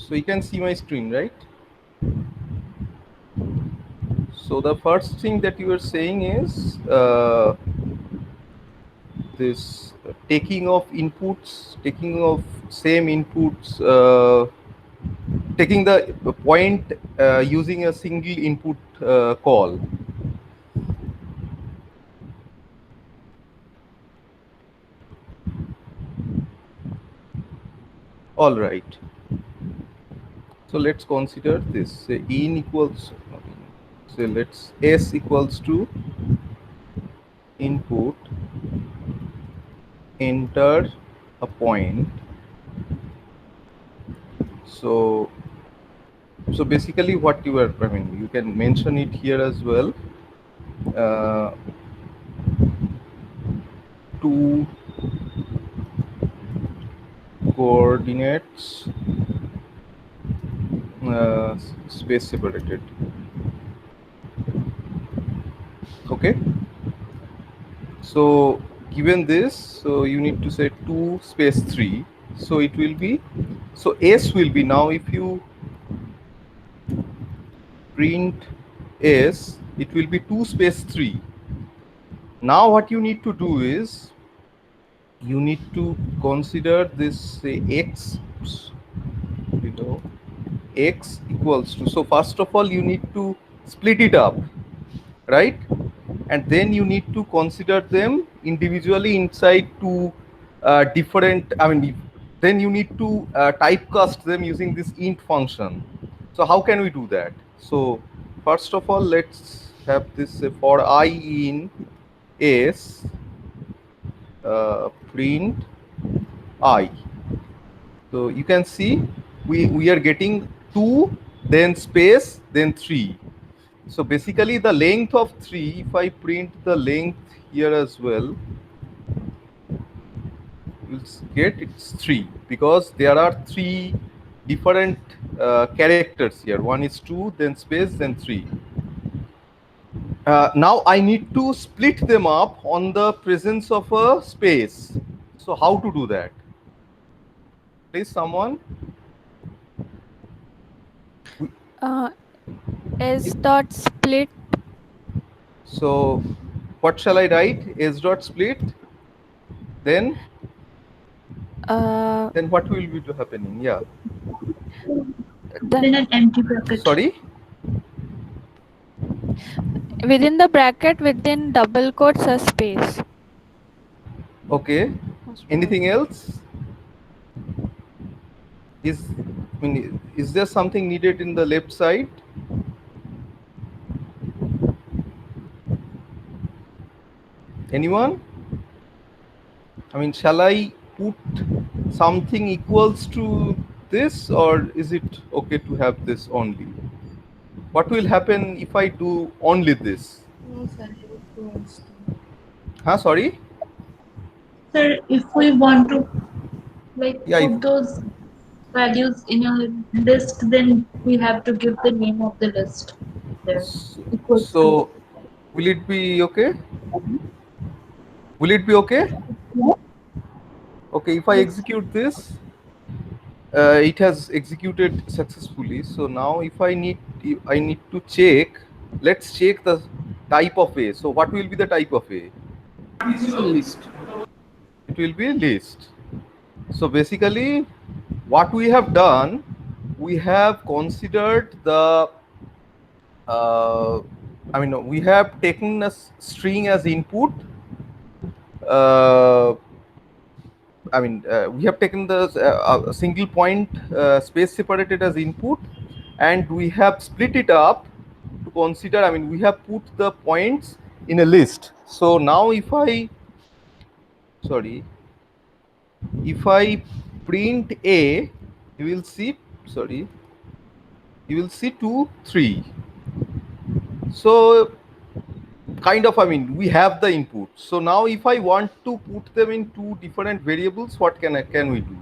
So you can see my screen, right? So the first thing that you are saying is this taking of inputs, taking of same inputs, taking the point using a single input call. All right. So let's consider this. Say in equals. So let's s equals to input, enter a point. So basically what you are, I mean, you can mention it here as well. Two coordinates space separated. Okay. So given this, so you need to say 2 space 3. So it will be, so s will be, now if you print s, it will be 2 space 3. Now what you need to do is you need to consider this, say x, you know, x equals to, so first of all you need to split it up, right? And then you need to consider them individually inside two different, I mean, then you need to typecast them using this int function. So how can we do that? So first of all, let's have this for I in s, print I. So you can see we are getting 2, then space, then 3. So basically the length of 3, if I print the length here as well, you'll get it's 3, because there are 3 different characters here. One is 2, then space, then 3. Now I need to split them up on the presence of a space. So how to do that? Please, someone. S dot split. So what shall I write? S dot split. Then Uh, what will be happening? Yeah. the Then an empty bracket. Sorry. within the bracket within double quotes a space. Okay. Anything else? Is, I mean, is there something needed in the left side? Anyone? I mean, shall I put something equals to this, or is it okay to have this only? What will happen if I do only this? No, sir, equals to. Huh? Sorry? Sir, if we want to like Yeah. put those values in a list, then we have to give the name of the list there. Equals to. So will it be okay? Will it be okay? Okay. If I Yes. execute this, it has executed successfully. So now if I need to check, let's check the type of A. So what will be the type of A? List. It will be list. So basically what we have done, we have considered the I mean, we have taken a string as input. I mean, we have taken the single point space separated as input, and we have split it up to consider, I mean, we have put the points in a list. So now if I, sorry, if I print A, you will see, sorry, you will see 2, 3. So kind of, I mean, we have the input. So now if I want to put them in 2 different variables, what can we do?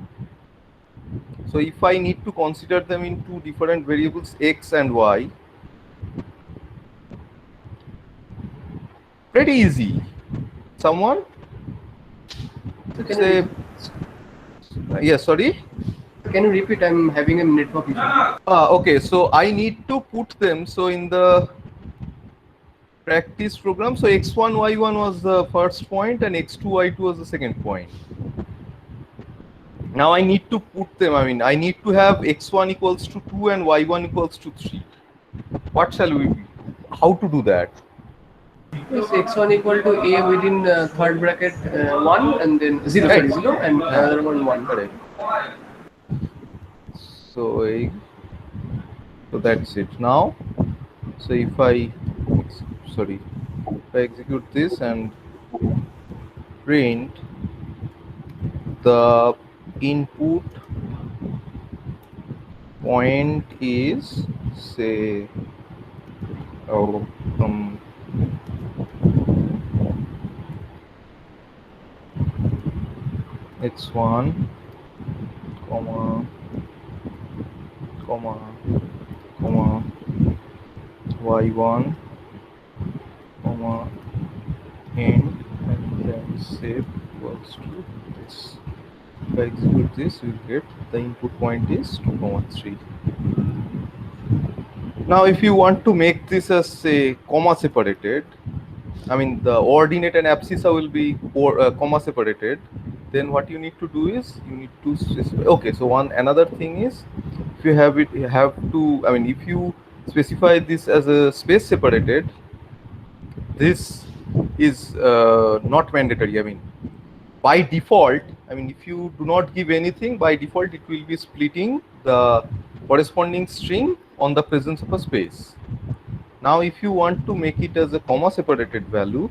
So if I need to consider them in 2 different variables, x and y, pretty easy. Someone? So can Say, yeah, sorry. can you repeat? I'm having a network issue. Okay, so I need to put them. So in the practice program, so x1, y1 was the first point and x2, y2 was the second point. Now I need to put them, I mean, I need to have x1 equals to 2 and y1 equals to 3. What shall we do? How to do that? Yes, x1 equal to a within third bracket 1 and then 0, Right. sorry, 0 and another one 1. Correct. So, so that's it. Now, so if I execute this and print the input point is, say, x1 comma y1 comma end, and then save equals to this. If I execute this, we'll get the input point is 2, 3. Now, if you want to make this as, say, comma separated, I mean the ordinate and abscissa will be comma separated, then what you need to do is you need to specify. Okay, so another thing is, if you have it, you have to, I mean, if you specify this as a space separated, this is not mandatory. I mean, by default, I mean, if you do not give anything, by default it will be splitting the corresponding string on the presence of a space. Now, if you want to make it as a comma separated value,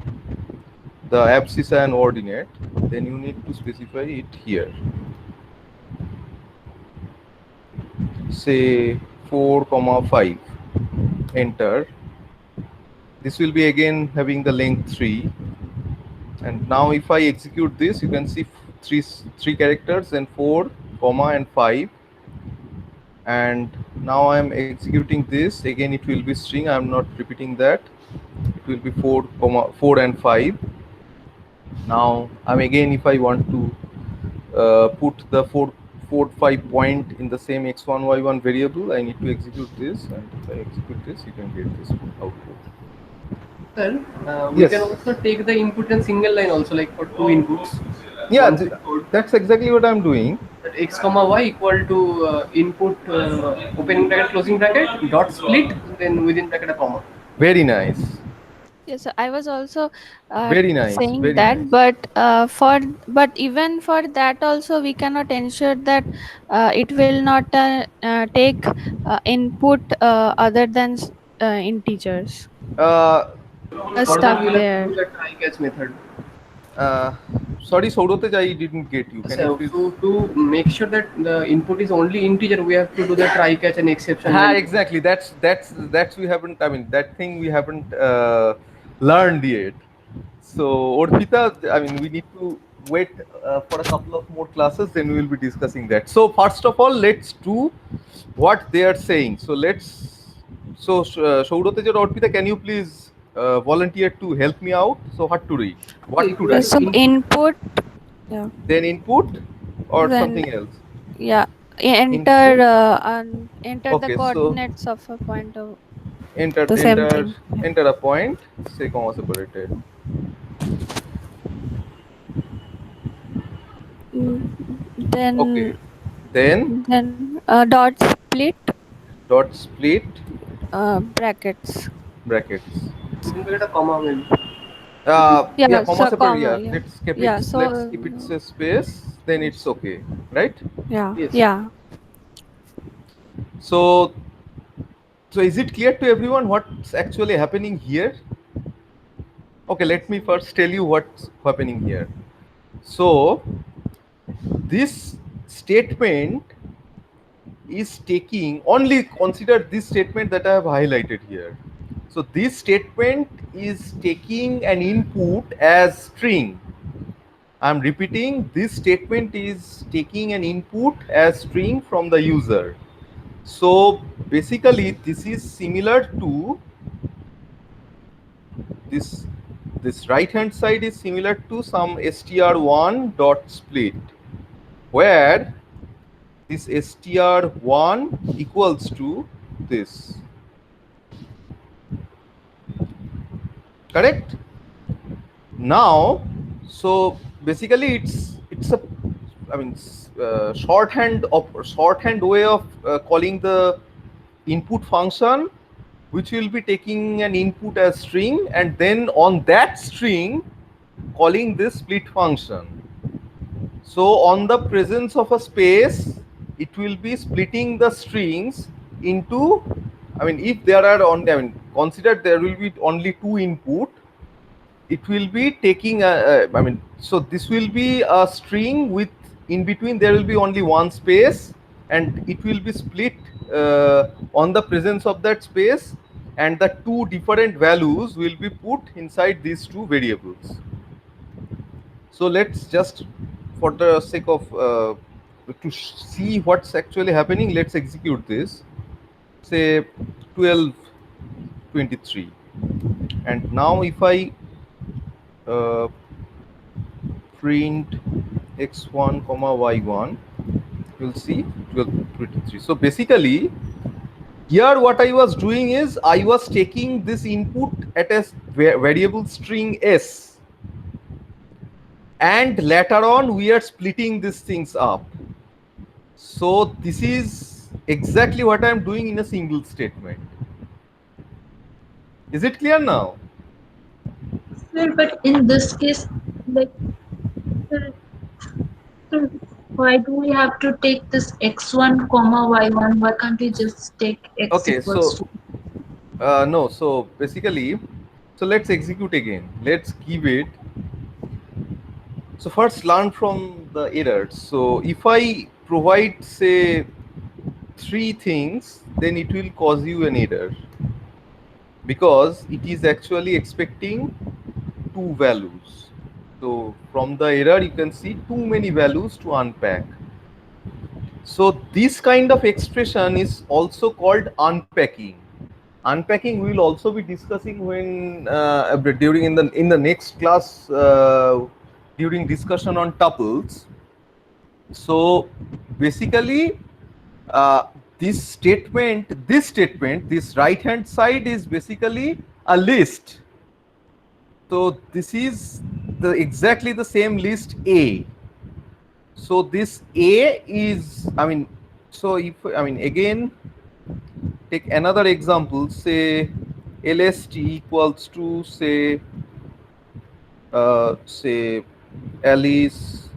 the abscissa and ordinate, then you need to specify it here. Say 4, 5, enter. This will be again having the length 3. And now if I execute this, you can see three characters and 4, and 5. And now I am executing this. Again, it will be string. I am not repeating that. It will be 4 and 5. Now I'm again, if I want to put the 4, 5 point in the same x1, y1 variable, I need to execute this. And if I execute this, you can get this output. Sir, we Yes. can also take the input in single line also, like for 2 inputs. Yeah, Once it code, that's exactly what I'm doing. that x comma y equal to input opening bracket closing bracket dot split, then within bracket a comma. Very nice. Yes, I was also Very nice. saying Very that, nice. but even for that also we cannot ensure that it will not take input other than integers For stuck that we'll have to there. do the try catch method. Sorry, Saurotej, I didn't get you. Can you So please? to make sure that the input is only integer, we have to do the try catch and exception. Exactly. That's we haven't. I mean, that thing we haven't learned yet. So, Orpita, I mean, we need to wait for a couple of more classes, then we will be discussing that. So, first of all, let's do what they are saying. So, Saurotej or Orpita, can you please volunteer to help me out? So, what to read? What to write? So input, Then input or Then- something else? yeah, enter Okay, the so- coordinates of a point of Enter The same thing. enter a point, say comma separated. then Okay. Then dot split dot split brackets. brackets. Within bracket a comma maybe. Yeah, comma so separated. comma, Yeah, yeah. let's keep Yeah, it. so- Let's keep it a space. Then it's okay, right? Yeah, Yes. yeah. So is it clear to everyone what's actually happening here? Okay, let me first tell you what's happening here. So this statement is taking, only consider this statement that I have highlighted here. So this statement is taking an input as string. I'm repeating, this statement is taking an input as string from the user. So basically this is similar to this right hand side is similar to some str1 dot split, where this str1 equals to this. Correct? Now, so basically it's a shorthand way of calling the input function, which will be taking an input as string, and then on that string calling this split function. So on the presence of a space, it will be splitting the strings into, if there are consider there will be only two input, it will be taking so this will be a string with, in between there will be only one space, and it will be split on the presence of that space, and the two different values will be put inside these two variables. So let's just, for the sake of to see what's actually happening, let's execute this. Say 1223, and now if I print x1 comma y1, you'll see 1223. So basically here what I was doing is I was taking this input at a variable string s, and later on we are splitting these things up. So this is exactly what I am doing in a single statement. Is it clear now? Sir, but in this case, like, sir, sir, why do we have to take this x1 comma y1? Why can't we just take x Okay, equals so to? no, so basically, so let's execute again. Let's give it. So first learn from the errors. So if I provide, say, three things, then it will cause you an error, because it is actually expecting two values. So from the error you can see too many values to unpack. So this kind of expression is also called unpacking. Unpacking we will also be discussing when during in the next class during discussion on tuples. So basically this statement, this right hand side is basically a list. So this is exactly the same list A. So this A is, so if, again, take another example, say LST equals to, say Alice,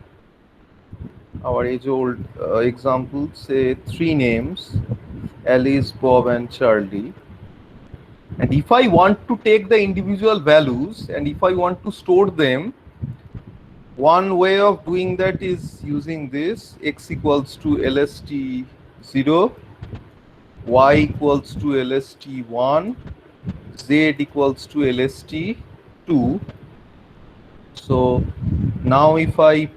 our age-old example, say three names, Alice, Bob, and Charlie. And if I want to take the individual values and if I want to store them, one way of doing that is using this: x equals to LST0, y equals to LST1, z equals to LST2. So now if I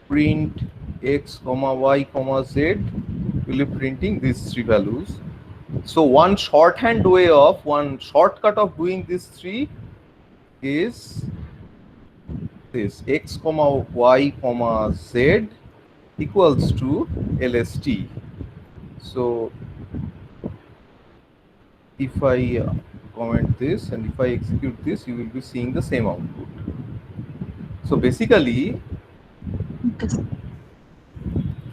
print x comma y comma z, we'll be printing these three values. So one shorthand way of, one shortcut of doing these three is this: x comma y comma z equals to LST. So if I comment this and if I execute this, you will be seeing the same output. So basically, Okay.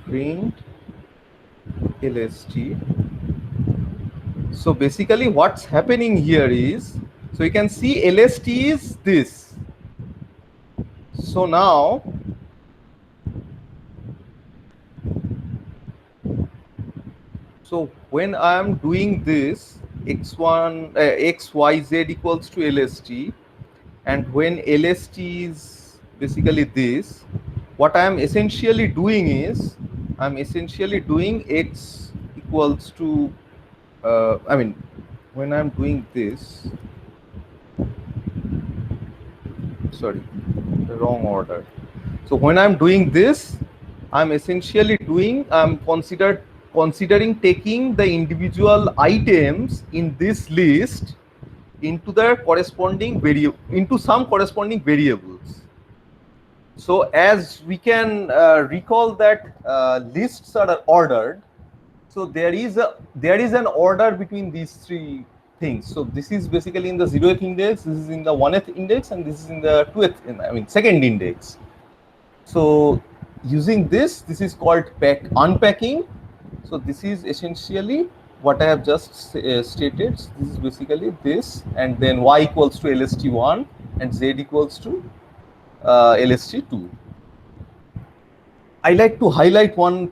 print LST. So basically what's happening here is, so you can see LST is this. So now when I am doing this x1 x y z equals to LST, and when LST is basically this, what I am essentially doing is I'm essentially doing x equals to when I'm doing this, sorry, the wrong order. So when I'm doing this, I'm essentially doing, I'm considering taking the individual items in this list into the corresponding into some corresponding variables. So as we can recall that lists are ordered, so there is an order between these three things. So this is basically in the 0th index, this is in the 1th index, and this is in the 2th, second index. So using this is called unpacking. So this is essentially what I have just stated. This is basically this, and then y equals to LST1 and z equals to LST2. I like to highlight one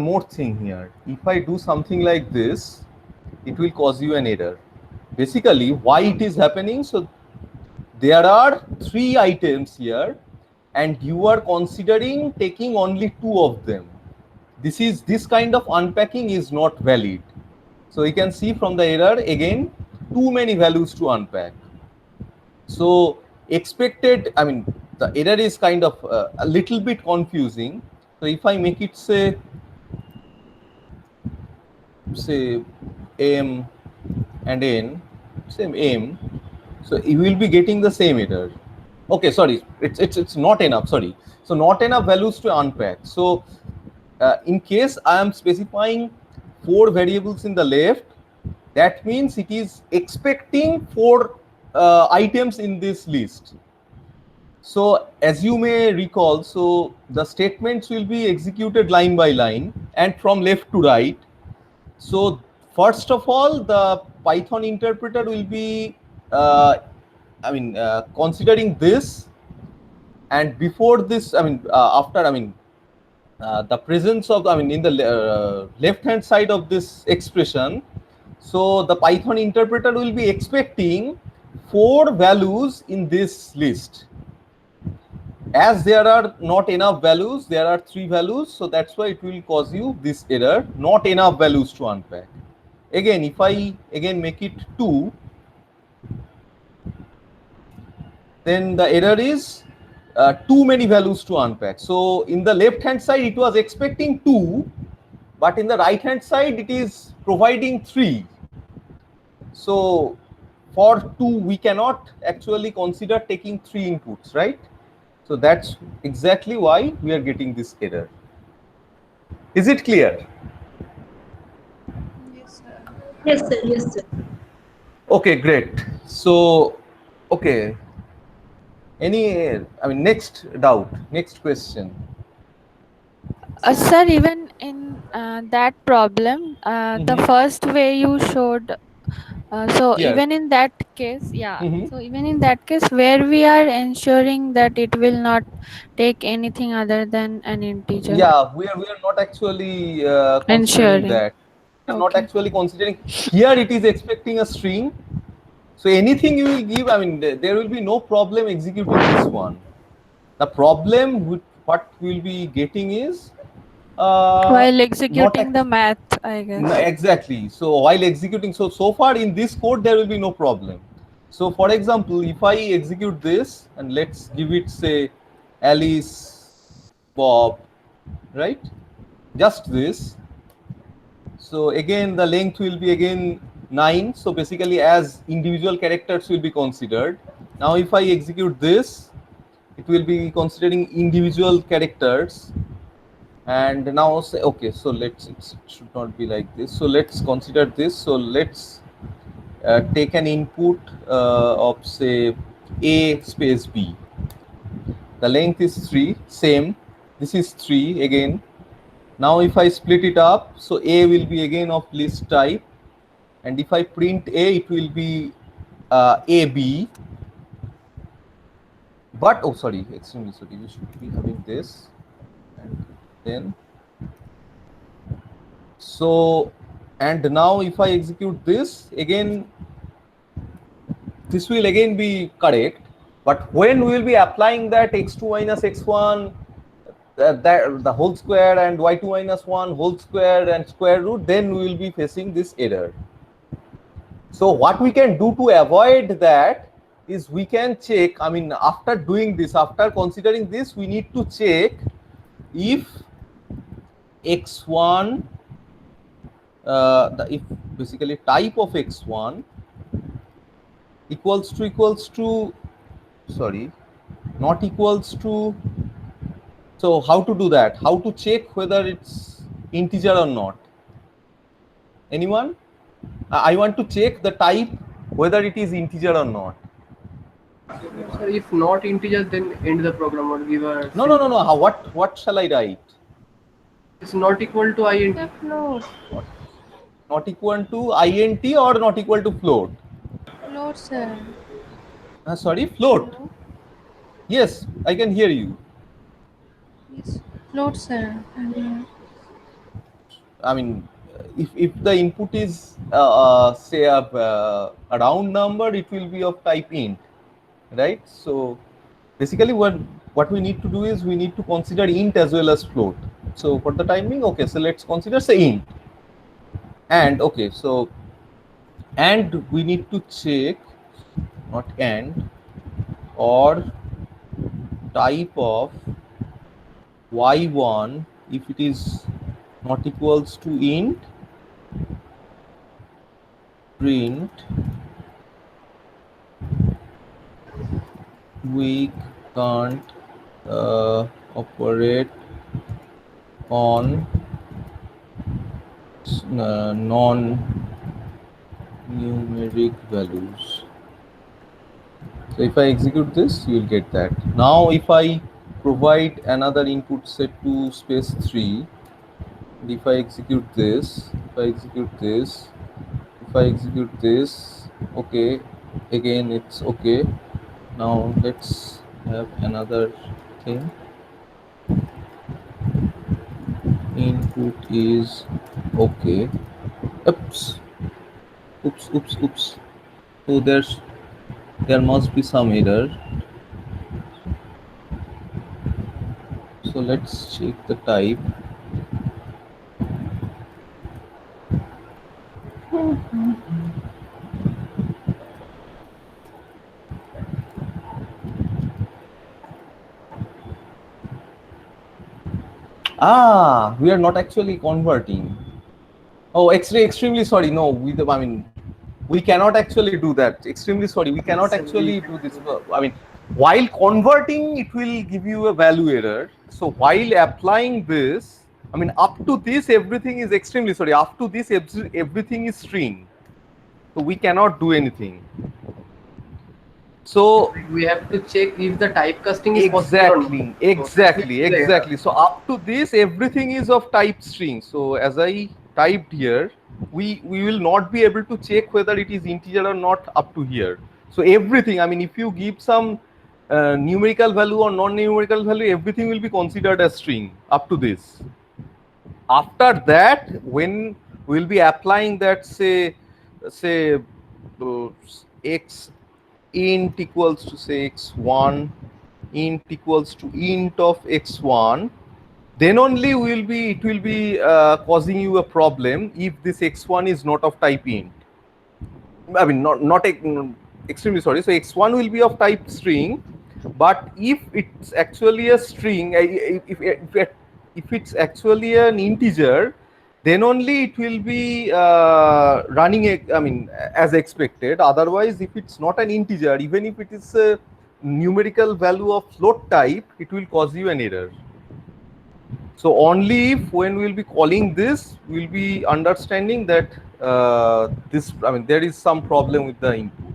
more thing here. If I do something like this, it will cause you an error. Basically, why it is happening? So there are 3 items here, and you are considering taking only 2 of them. This kind of unpacking is not valid. So you can see from the error again, too many values to unpack. So expected, the error is kind of a little bit confusing. So if I make it say m and n, same m, so you will be getting the same error. Okay, sorry, it's not enough. Sorry, so not enough values to unpack. So in case I am specifying 4 variables in the left, that means it is expecting 4 items in this list. So as you may recall, so the statements will be executed line by line and from left to right. So first of all, the Python interpreter will be considering this, and before this, after the presence of, in the left hand side of this expression, so the Python interpreter will be expecting 4 values in this list. As there are not enough values, there are 3 values, so that's why it will cause you this error, not enough values to unpack. Again, if I again make it 2, then the error is too many values to unpack. So in the left hand side it was expecting 2, but in the right hand side it is providing 3. So for 2 we cannot actually consider taking 3 inputs, right? So that's exactly why we are getting this error. Is it clear? Yes, sir. Yes, sir. Yes, sir. Okay, great. So, okay. Next doubt, next question. Sir, even in that problem, the first way you showed, so Here. even in that case, yeah. Mhm. So even in that case, where we are ensuring that it will not take anything other than an integer. Yeah, we are not actually considering Ensuring. that. We are not Okay. actually considering. Here it is expecting a string. So anything you will give, there will be no problem executing this one. The problem with what we will be getting is While executing the math, I guess. exactly. So while executing, so far in this code there will be no problem. So for example, if I execute this and let's give it say Alice, Bob, right? Just this. So again the length will be again 9. So basically as individual characters will be considered. Now if I execute this, it will be considering individual characters. And now say, okay, so it should not be like this. So let's consider this. So let's take an input of say A space B. The length is 3, same. This is 3 again. Now if I split it up, so A will be again of list type. And if I print A, it will be AB. But, oh, sorry, extremely sorry, we should be having this. And then, so, and now if I execute this, again, this will again be correct. But when we will be applying that x2 minus x1, that the whole square and y2 minus 1 whole square and square root, then we will be facing this error. So what we can do to avoid that is we can check, after doing this, after considering this, we need to check if x1, if basically type of x1 equals to, sorry, not equals to, so how to do that? How to check whether it's integer or not? Anyone? I want to check the type whether it is integer or not. Sir, if not integer, then end the program or give a. No. How, what shall I write? It's not equal to int. The float. Not equal to int or not equal to float? Float, sir. Sorry, float. Hello? Yes, I can hear you. Yes. Float, sir. I mean, if the input is say a round number, it will be of type int, right? So basically, what we need to do is we need to consider int as well as float. So for the time being, okay, so let's consider say int, and okay, so and we need to check not and or type of y1 if it is not equals to int print we can't operate on non-numeric values. So if I execute this, you will get that. Now if I provide another input set to space 3, and if I execute this, okay, again it's okay. Now let's have another thing. Input is okay. Oops. So there must be some error. So let's check the type. We are not actually converting. Oh, extremely sorry. No, we cannot actually do that. Extremely sorry. We cannot actually do this. I mean, while converting, it will give you a value error. So while applying this, I mean, up to this, everything is extremely sorry. Up to this, everything is string. So we cannot do anything. So we have to check if the typecasting is possible. Exactly. So up to this, everything is of type string. So as I typed here, we will not be able to check whether it is integer or not up to here. So everything, I mean, if you give some numerical value or non-numerical value, everything will be considered as string up to this. After that, when we'll be applying that, say x int equals to say x1, int equals to int of x1, then only it will be causing you a problem if this x1 is not of type int. I mean, not extremely sorry. So x1 will be of type string, but if it's actually a string, if it's actually an integer, then only it will be running, I mean, as expected. Otherwise, if it's not an integer, even if it is a numerical value of float type, it will cause you an error. So only if when we'll be calling this, we'll be understanding that there is some problem with the input.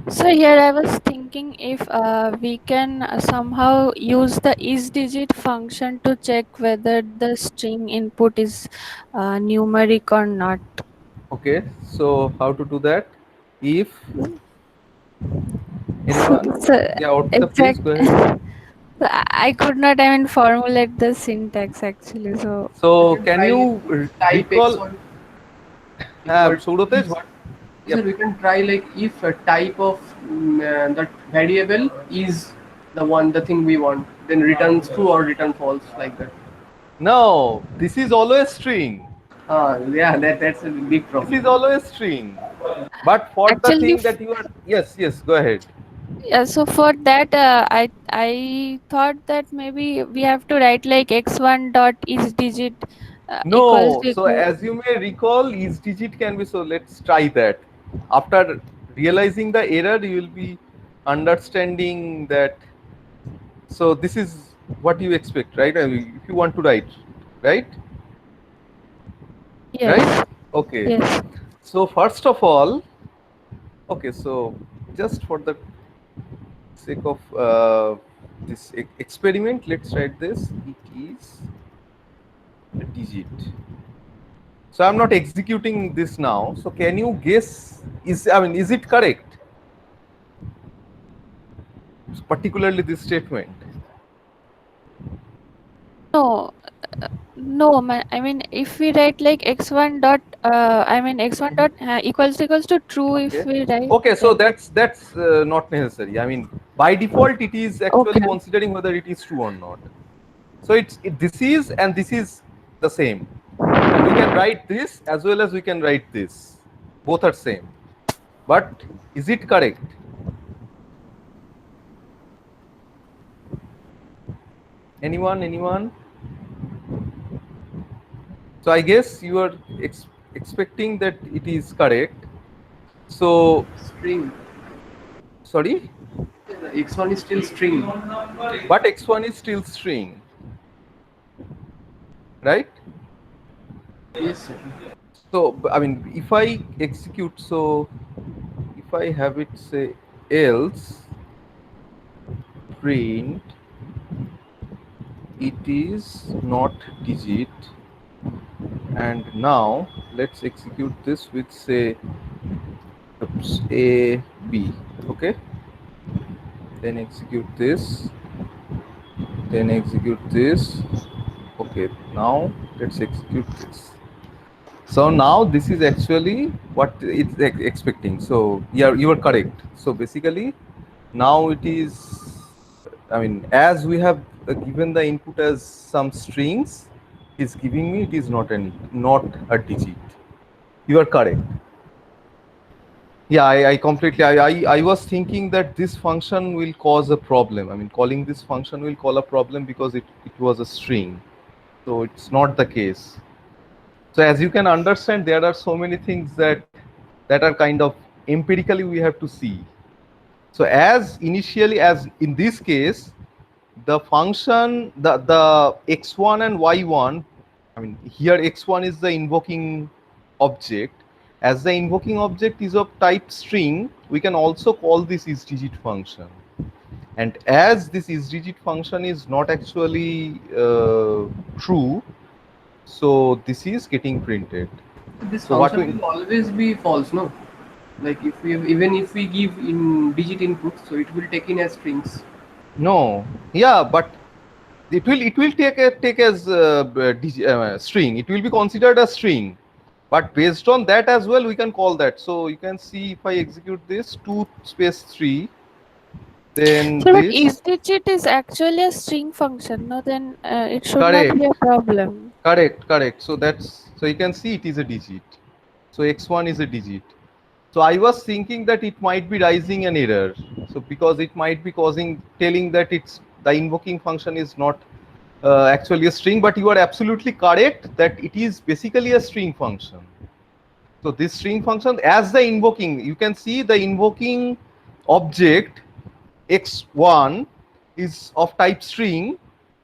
So here I was thinking if we can somehow use the isDigit function to check whether the string input is numeric or not. Okay, so how to do that? If anyone, So, please go ahead. So I could not formulate the syntax actually. So can you type recall? x1 Subrotej, what? Sir, we can try like if a type of that variable is the thing we want, then returns true or return false, like that. No, this is always string. Yeah, that's a big problem. This is always string. But for Actually, the thing that you are, yes, go ahead. Yeah, so for that, I thought that maybe we have to write like x1 dot isDigit No, equals so as you may recall, isDigit can be, so let's try that. After realizing the error, you will be understanding that. So this is what you expect, right? I mean, if you want to write, right? Yes. Right? Okay. Yes. So first of all, okay. So just for the sake of this experiment, let's write this. It is a digit. So I'm not executing this now. So can you guess? Is it correct? Particularly this statement. No, I mean, if we write like x1 dot, x1 dot equals to true. If Okay. we write, Okay. So then that's not necessary. I mean, by default, it is actually okay. considering whether it is true or not. So this is and this is the same. And we can write this as well as we can write this. Both are same. But is it correct? Anyone? Anyone? So I guess you are expecting that it is correct. So String. sorry, X1 is still string. but x1 is still string, right? Yes, sir. So I mean, if I execute, so if I have it say else print it is not digit, and now let's execute this with say a b. Okay, then execute this, then execute this. Okay, now let's execute this. So now this is actually what it's expecting. So yeah, you are correct. So basically now it is, I mean, as we have given the input as some strings, it's giving me it is not a digit. You are correct. Yeah, I completely, I was thinking that this function will cause a problem. I mean, calling this function will cause a problem because it was a string. So it's not the case. So as you can understand, there are so many things that are kind of empirically we have to see. So as initially, as in this case, the function, the x1 and y1, I mean here x1 is the invoking object. As the invoking object is of type string, we can also call this isDigit function. And as this isDigit function is not actually true, so this is getting printed. This So what function we, will always be false, no? Like if we even if we give in digit input, so it will take in as strings. no, yeah, but it will take as string. It will be considered a string, but based on that as well, we can call that. So you can see if I execute this 2 space 3, then So, but this isDigit is actually a string function. No, then it should not correct, be a problem. correct. So that's, so you can see it is a digit. So x1 is a digit. So I was thinking that it might be raising an error. So because it might be telling that it's the invoking function is not actually a string, but you are absolutely correct that it is basically a string function. So this string function, as the invoking, you can see the invoking object x1 is of type string,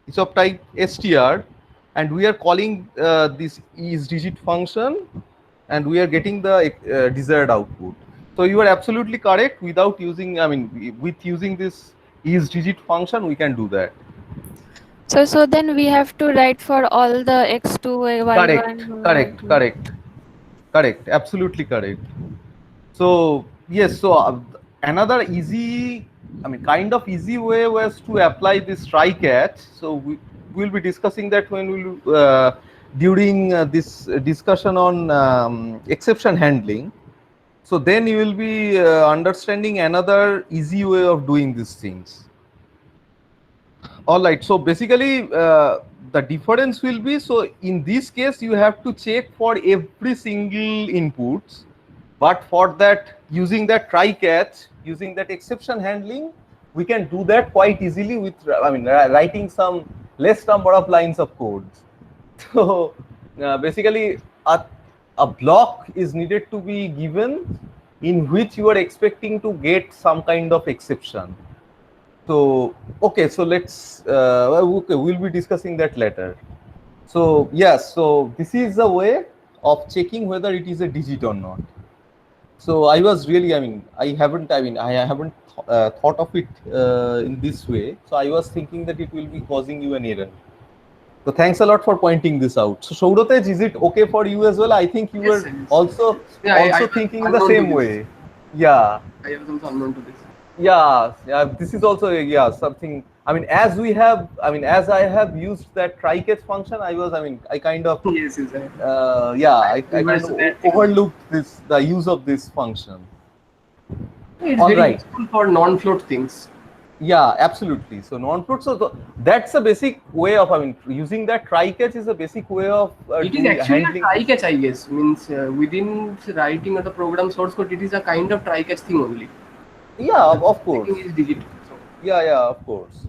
is of type str, and we are calling this isDigit function, and we are getting the desired output. So you are absolutely correct. Without using, I mean, with using this isDigit function, we can do that. So then we have to write for all the x2, y1, Correct. Absolutely correct. So yes, so another easy, I mean, kind of easy way was to apply this try catch. So we will be discussing that when we will during this discussion on exception handling. So then you will be understanding another easy way of doing these things. All right. So basically, the difference will be, so in this case, you have to check for every single inputs, but for that, using that try catch, using that exception handling, we can do that quite easily with, I mean, writing some less number of lines of code. So basically, a block is needed to be given in which you are expecting to get some kind of exception. So okay, so let's okay, we'll be discussing that later. So yes, so this is a way of checking whether it is a digit or not. So I was really, I haven't thought of it in this way. So I was thinking that it will be causing you an error. So thanks a lot for pointing this out. So Saurotej, is it okay for you as well? I think you Yes, were sir, yes. also Yeah, I was thinking the unknown to same this. way. Yeah, I was also unknown to this. yeah. This is also something. As I have used that try catch function, I kind of Yes, yes, sir. I kind reversed of that thing. overlooked the use of this function. It's All very right. useful for non-float things. Yeah, absolutely. So non-float. So that's a basic way of using that try catch is a basic way of It is actually a handling. try catch, I guess. Means within writing of the program source code, it is a kind of try catch thing only. Yeah, of course. Checking is digit. So, Yeah, of course.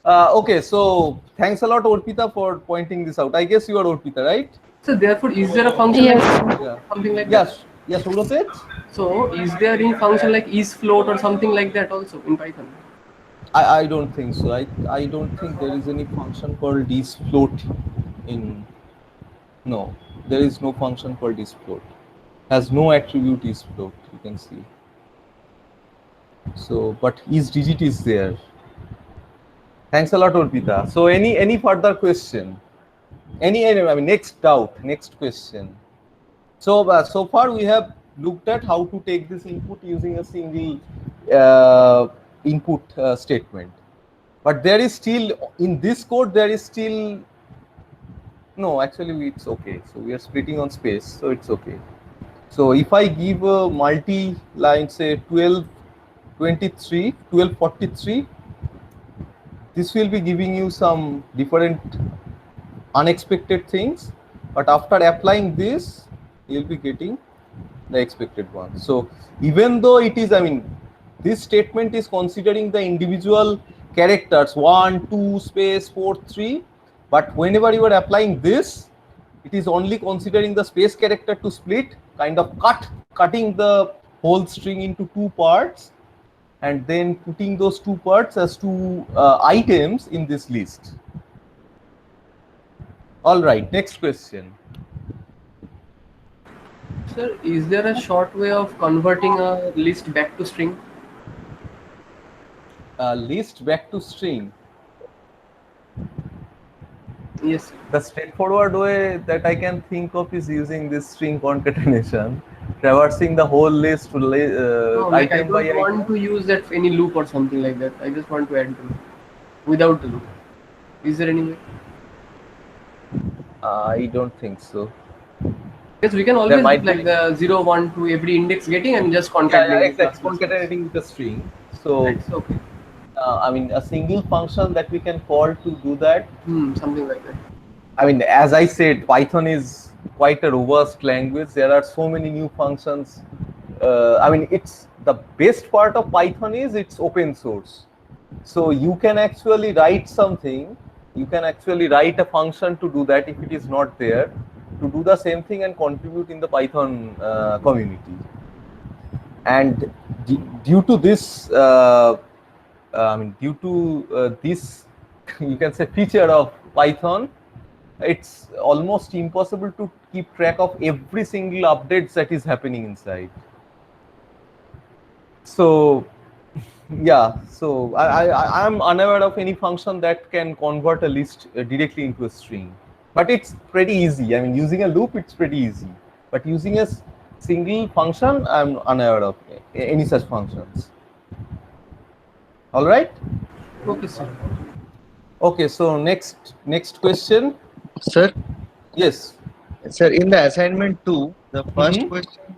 Okay, so thanks a lot, Orpita, for pointing this out. I guess you are Orpita, right? so therefore, is there a function Yes. like Yeah. something like that? Yes. Yes, Urotej? So is there any function like isFloat or something like that also in Python? I don't think so. I don't think there is any function called isFloat in. No, there is no function called isFloat. Has no attribute isFloat. You can see. So, but isDigit is there. Thanks a lot, Orpita. So, any further question? Any next doubt, next question. So so far we have looked at how to take this input using a single input statement, but there is still in this code there is still no. Actually, it's okay. So we are splitting on space, so it's okay. So if I give a multi-line, say 1223, 1243, this will be giving you some different unexpected things, but after applying this, you'll be getting the expected one. So even though it is, this statement is considering the individual characters 1, 2, space 4, 3, but whenever you are applying this, it is only considering the space character to split, kind of cutting the whole string into two parts, and then putting those two parts as two items in this list. All right, next question. Sir, is there a short way of converting a list back to string? List back to string. Yes. The straightforward way that I can think of is using this string concatenation, traversing the whole list to No, like I item by don't item. want to use that any loop or something like that. I just want to add the loop without the loop. Is there any way? I don't think so. Yes, we can always might do like be. the 0, 1, 2 every index getting and just Yeah, concatenating. exactly. Concatenating with the string. So, That's okay. a single function that we can call to do that. Something like that. As I said, Python is quite a robust language. There are so many new functions. It's the best part of Python is it's open source. So you can actually write something. You can actually write a function to do that if it is not there, to do the same thing and contribute in the Python community. And due to this, this, you can say, feature of Python, it's almost impossible to keep track of every single updates that is happening inside. So yeah, so I am unaware of any function that can convert a list directly into a string, but it's pretty easy. Using a loop, it's pretty easy, but using a single function, I'm unaware of any such functions. All right. Okay, sir. Okay, so next question. Sir, Yes. sir, in the assignment 2, the first question,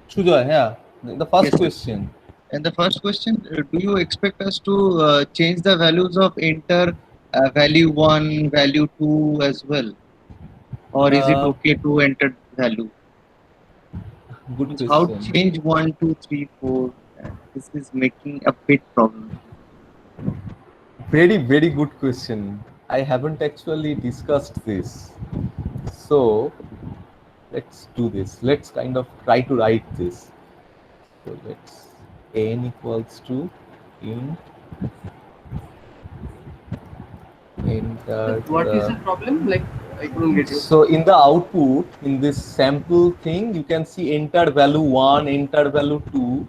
Sujoy, yeah. The first Yes, sir. question. and the first question, do you expect us to change the values of enter value 1, value 2 as well? Or is it okay to enter value? Good Means how to question. change 1, 2, 3, 4? This is making a bit problem. Very, very good question. I haven't actually discussed this. So let's do this. Let's kind of try to write this. So let's n equals to int enter What is the the. problem? Like I couldn't get you. So in the output, in this sample thing, you can see enter value 1, enter value 2.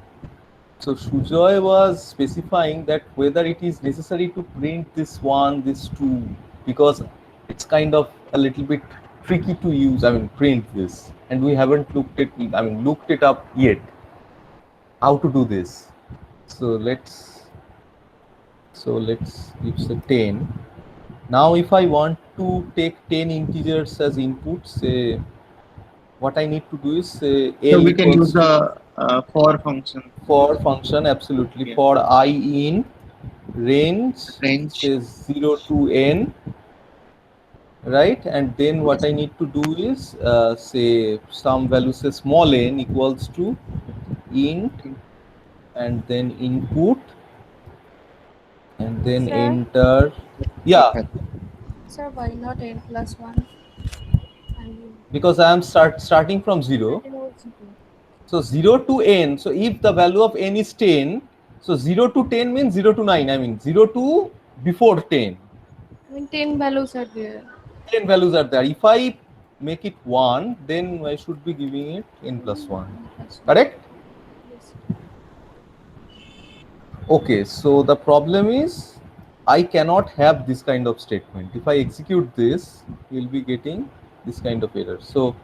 So Sujoy was specifying that whether it is necessary to print this 1, this 2, because it's kind of a little bit tricky to use, I mean, print this. And we haven't looked it up yet, how to do this. So let's give say 10. Now if I want to take 10 integers as input, say what I need to do is say So L we can equals use the for function. for function, absolutely. Yeah. For I in range Range. says 0 to n, right? And then what I need to do is say some value say small n equals to int and then input and then Sir? enter. Yeah, Sir, why not n plus 1? because I am starting from 0. So 0 to n. So if the value of n is 10, so 0 to 10 means 0 to 9. I mean 0 to before 10. I mean 10 values are there. 10 values are there. If I make it 1, then I should be giving it n plus 1. Correct? Yes. Okay, so the problem is I cannot have this kind of statement. If I execute this, you will be getting this kind of error. So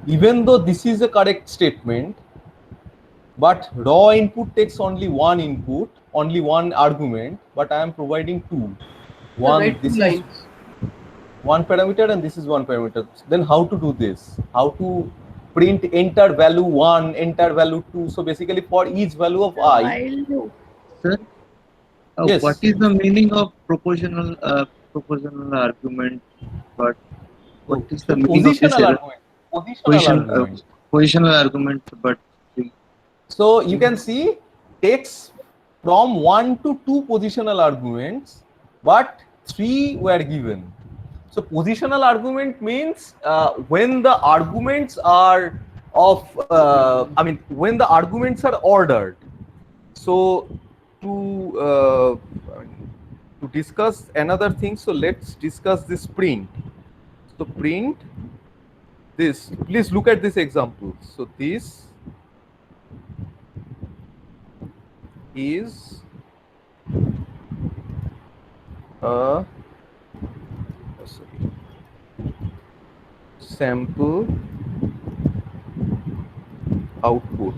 even though this is a correct statement, but raw input takes only one input, only one argument, but I am providing two. One, Right, this two is lines. one parameter and this is one parameter. Then how to do this? How to print enter value 1, enter value 2? So basically for each value of I, Sir, Yes. what is the meaning of proportional argument? But what is the meaning of this positional error? argument. Positional argument. Positional argument, but So you can see takes from 1 to 2 positional arguments, but 3 were given. So positional argument means when the arguments are of, when the arguments are ordered. So to discuss another thing, so let's discuss this print. So print this. Please look at this example. So this is a sample output.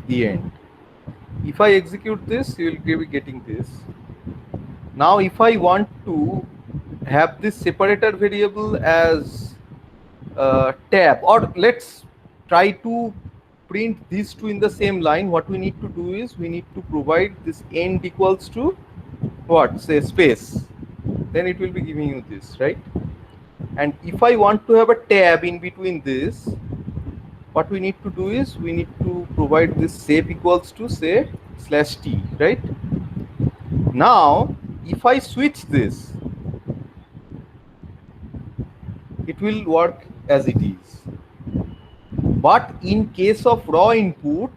The end. If I execute this, you will be getting this. Now, if I want to have this separator variable as tab, or let's try to print these two in the same line, what we need to do is we need to provide this end equals to what? Say space. Then it will be giving you this, right? And if I want to have a tab in between this, what we need to do is we need to provide this shape equals to say /t, right? Now, if I switch this, it will work as it is. But in case of raw input,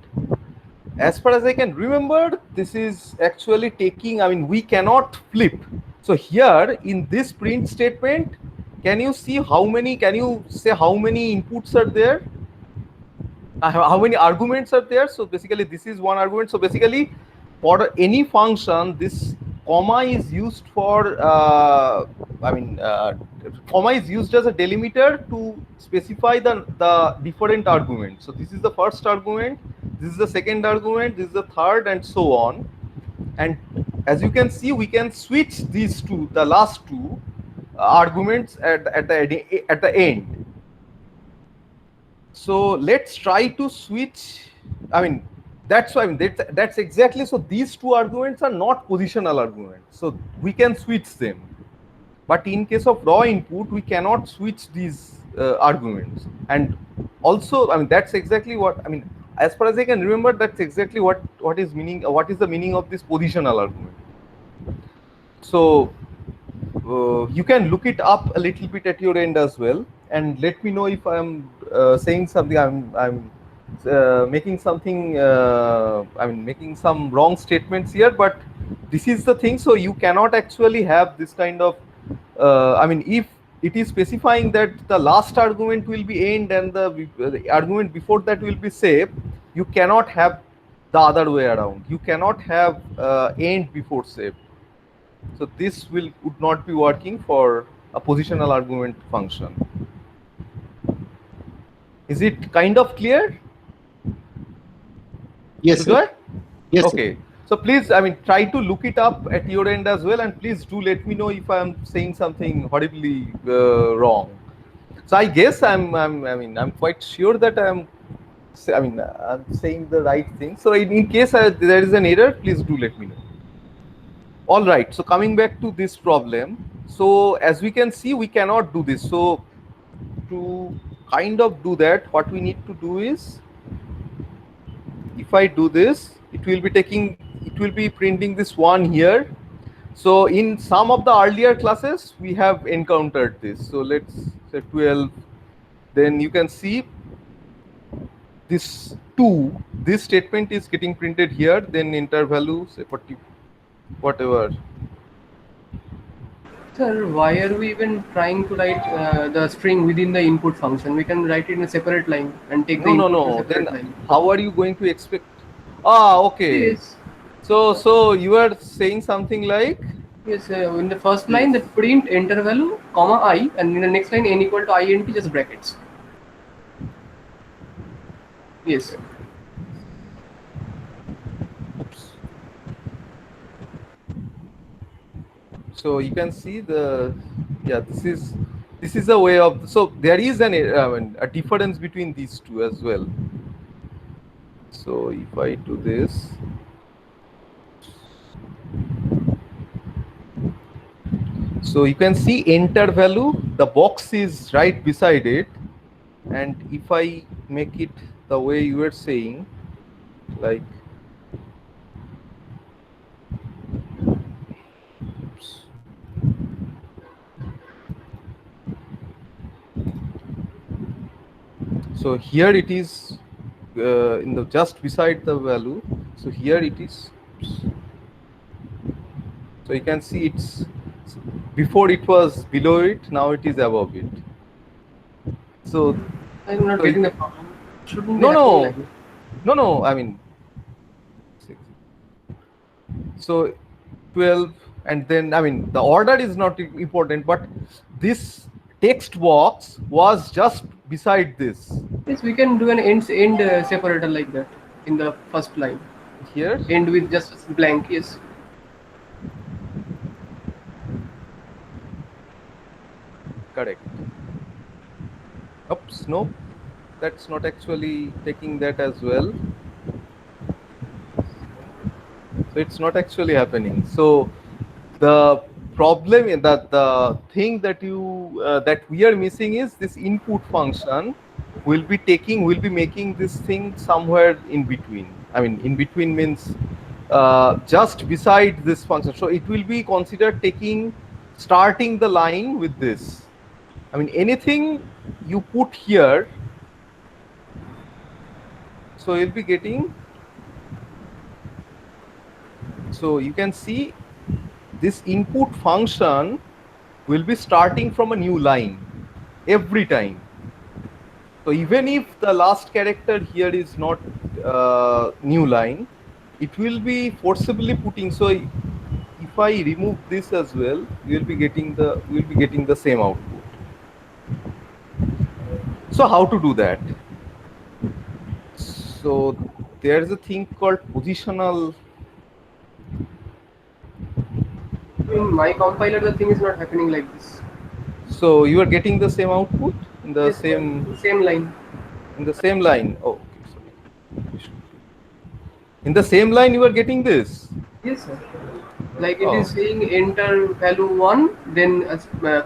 as far as I can remember, this is actually taking, we cannot flip. So here in this print statement, can you see how many, can you say how many inputs are there? How many arguments are there? So basically this is one argument. So basically for any function, this comma is used for, comma is used as a delimiter to specify the different arguments. So this is the first argument, this is the second argument, this is the third, and so on. And as you can see, we can switch these two, the last two arguments at the end. So let's try to switch. That's exactly. So these two arguments are not positional arguments. So we can switch them. But in case of raw input, we cannot switch these arguments. And also, that's exactly what, as far as I can remember, that's exactly what is the meaning of this positional argument. So you can look it up a little bit at your end as well, and let me know if I'm saying something. I'm making something. I mean, making some wrong statements here, but this is the thing. So you cannot actually have this kind of. I mean, if it is specifying that the last argument will be end and the argument before that will be save, you cannot have the other way around. You cannot have end before save. So this would not be working for a positional argument function. Is it kind of clear? Yes, sir. Sujoy? Yes, sir. Okay. So please, I mean, try to look it up at your end as well, and please do let me know if I'm saying something horribly wrong. So I guess I'm quite sure that I'm saying the right thing. So in case there is an error, please do let me know. All right. So coming back to this problem. So as we can see, we cannot do this. So to kind of do that, what we need to do is, if I do this, it will be printing this one here. So in some of the earlier classes, we have encountered this. So let's say 12. Then you can see this 2. This statement is getting printed here. Then enter value, say 40, whatever. Sir, why are we even trying to write the string within the input function? We can write it in a separate line and take the input to a No. separate Then line. how are you going to expect? Ah, okay. Yes. So you are saying something like, Yes, in the first line, the print enter value, comma I, and in the next line, n equal to int, just brackets. Yes. oops. So you can see this is a way of, so there is a difference between these two as well. So if I do this, so you can see enter value, the box is right beside it, and if I make it the way you were saying, like, oops. So here it is in the just beside the value. So here it is. Oops. So you can see it's before it was below it, now it is above it. So I'm not So getting you- the problem. Shouldn't be No, happening no. like this. no, I mean, so 12, and then I mean the order is not important, but this text box was just beside this Yes, we can do an end separator like that in the first line. here. End with just blank. Yes. Correct. Oops, no, that's not actually taking that as well. So it's not actually happening. So the problem is that the thing that that we are missing is this input function will be making this thing somewhere in between. I mean, in between means just beside this function. So it will be considered starting the line with this. I mean, anything you put here, so you'll be getting. So you can see this input function will be starting from a new line every time. So even if the last character here is not new line, it will be forcibly putting. So if I remove this as well, we'll be getting the same output. So how to do that? So there's a thing called positional. In my compiler, the thing is not happening like this. So you are getting the same output in the Yes, same line. in the same line. Oh, okay, sorry. In the same line, you are getting this. Yes, sir. Like it Oh. is saying enter value 1, then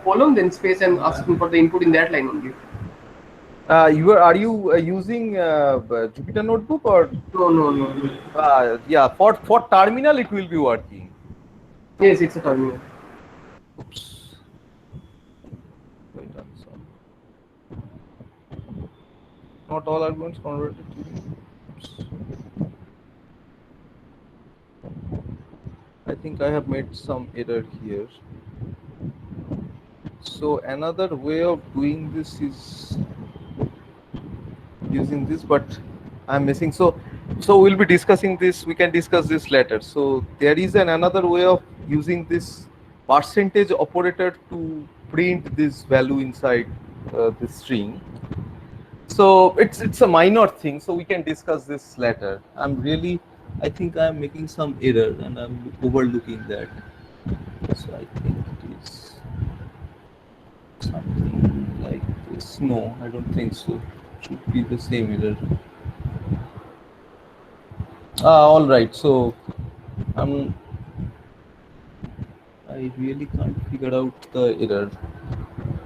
column, then space, and asking for the input in that line only. Are you using Jupyter Notebook or? No. Yeah, for terminal it will be working. Yes, it's a terminal. Oops. Wait on some. Not all arguments converted to. Oops. I think I have made some error here. So another way of doing this is using this, but I'm missing. So we'll be discussing this. We can discuss this later. So there is another way of using this percentage operator to print this value inside this string. So it's a minor thing. So we can discuss this later. I think I'm making some error and I'm overlooking that. So I think it is something like this. No, I don't think so. It should be the same error. All right. So I really can't figure out the error.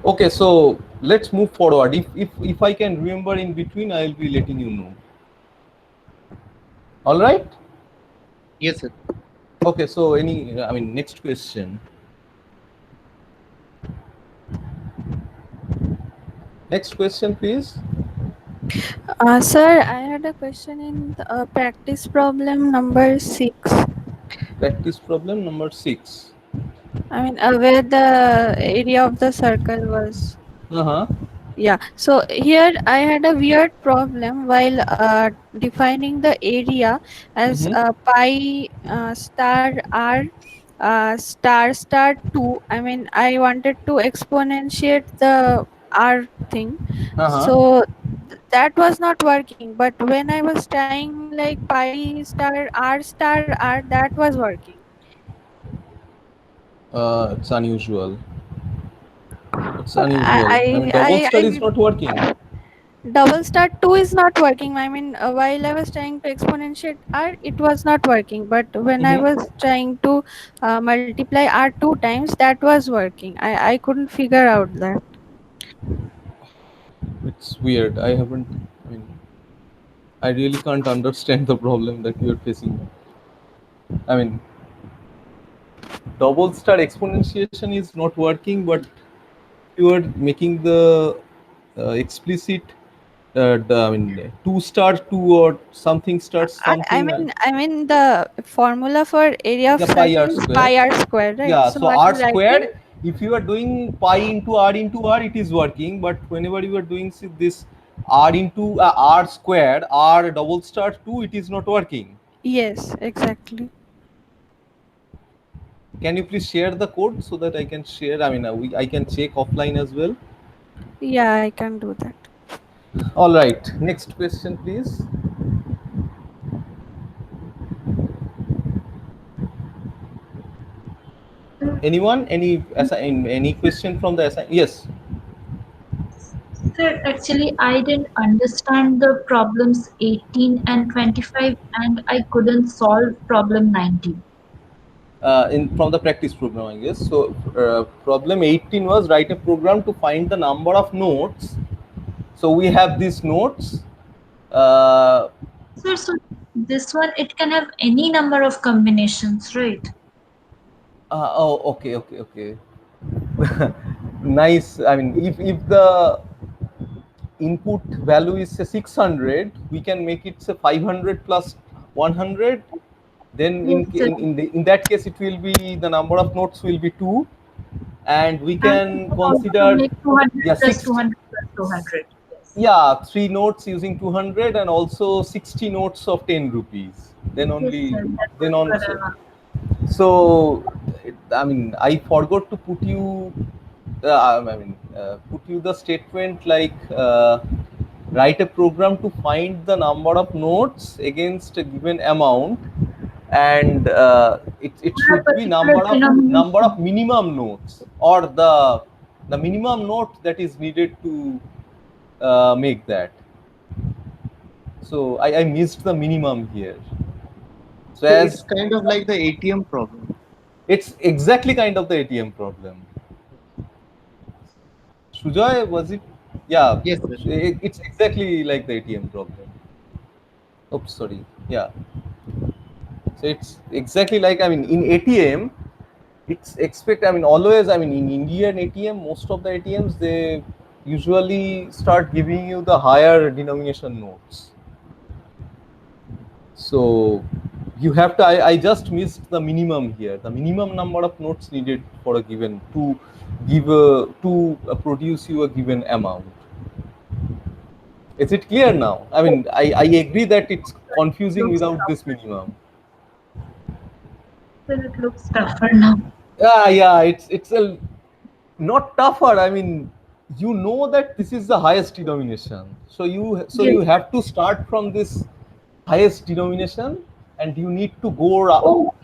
Okay, so let's move forward. If I can remember in between, I'll be letting you know. All right. Yes, sir. Okay. So next question. Next question, please. Sir, I had a question in the, practice problem number 6. Practice problem number 6. I mean, where the area of the circle was. Uh-huh. Yeah. So here I had a weird problem while defining the area as pi star r star star 2. I mean, I wanted to exponentiate the r thing. Uh-huh. So that was not working. But when I was trying like pi star r, that was working. It's unusual. It's I unusual. I mean, double I, star I, is not working. double star 2 is not working. I mean, while I was trying to exponentiate r, it was not working. But when I was trying to multiply r 2 times, that was working. I couldn't figure out that. It's weird. I mean, I really can't understand the problem that you're facing. I mean, double star exponentiation is not working, but you are making the explicit, I mean, 2 star 2 or something starts something. I mean the formula for area of Yeah, pi circle r is square. pi r square, right? Yeah, So so I'm r writing, squared. If you are doing pi into r, it is working. But whenever you are doing this r into r squared, r double star 2, it is not working. yes, exactly. Can you please share the code so that I can share? I mean, I can check offline as well. Yeah, I can do that. All right. Next question, please. Anyone? Any question from the assign? Yes. Sir, actually, I didn't understand the problems 18 and 25, and I couldn't solve problem 19. From the practice program, I guess. So problem 18 was write a program to find the number of nodes. So we have these nodes. Sir, so this one, it can have any number of combinations, right? Oh, okay. Nice. I mean, if the input value is say 600, we can make it say 500 plus 100. Then Yes, sir. in that case, it will be the number of nodes will be 2, and we And can it can also consider, make 200 yeah, plus 60. 200 plus 200. Yes. Yeah, 3 notes using 200 and also 60 notes of 10 rupees. Then Yes, only, sir. That then was on. what I want. So, I mean, I forgot to put you, put you the statement like write a program to find the number of nodes against a given amount, and it For a should be particular number denomination. of minimum nodes, or the minimum node that is needed to make that. So I missed the minimum here. So So it's as kind of like the ATM problem. it's exactly kind of the ATM problem. Sujoy, was it? Yeah, Yes, sir. it's exactly like the ATM problem. Oops, sorry. Yeah. So it's exactly like, I mean, in ATM, it's expect, I mean, always, I mean, in Indian ATM, most of the ATMs, they usually start giving you the higher denomination notes. So you have to, I just missed the minimum here, the minimum number of notes needed for a given to give produce you a given amount. Is it clear now? I mean, I agree that it's confusing Looks without tough. this minimum. Sir, it looks tougher now. Yeah, it's a not tougher. I mean, you know that this is the highest denomination, so you Yes. have to start from this highest denomination, and you need to go Oh,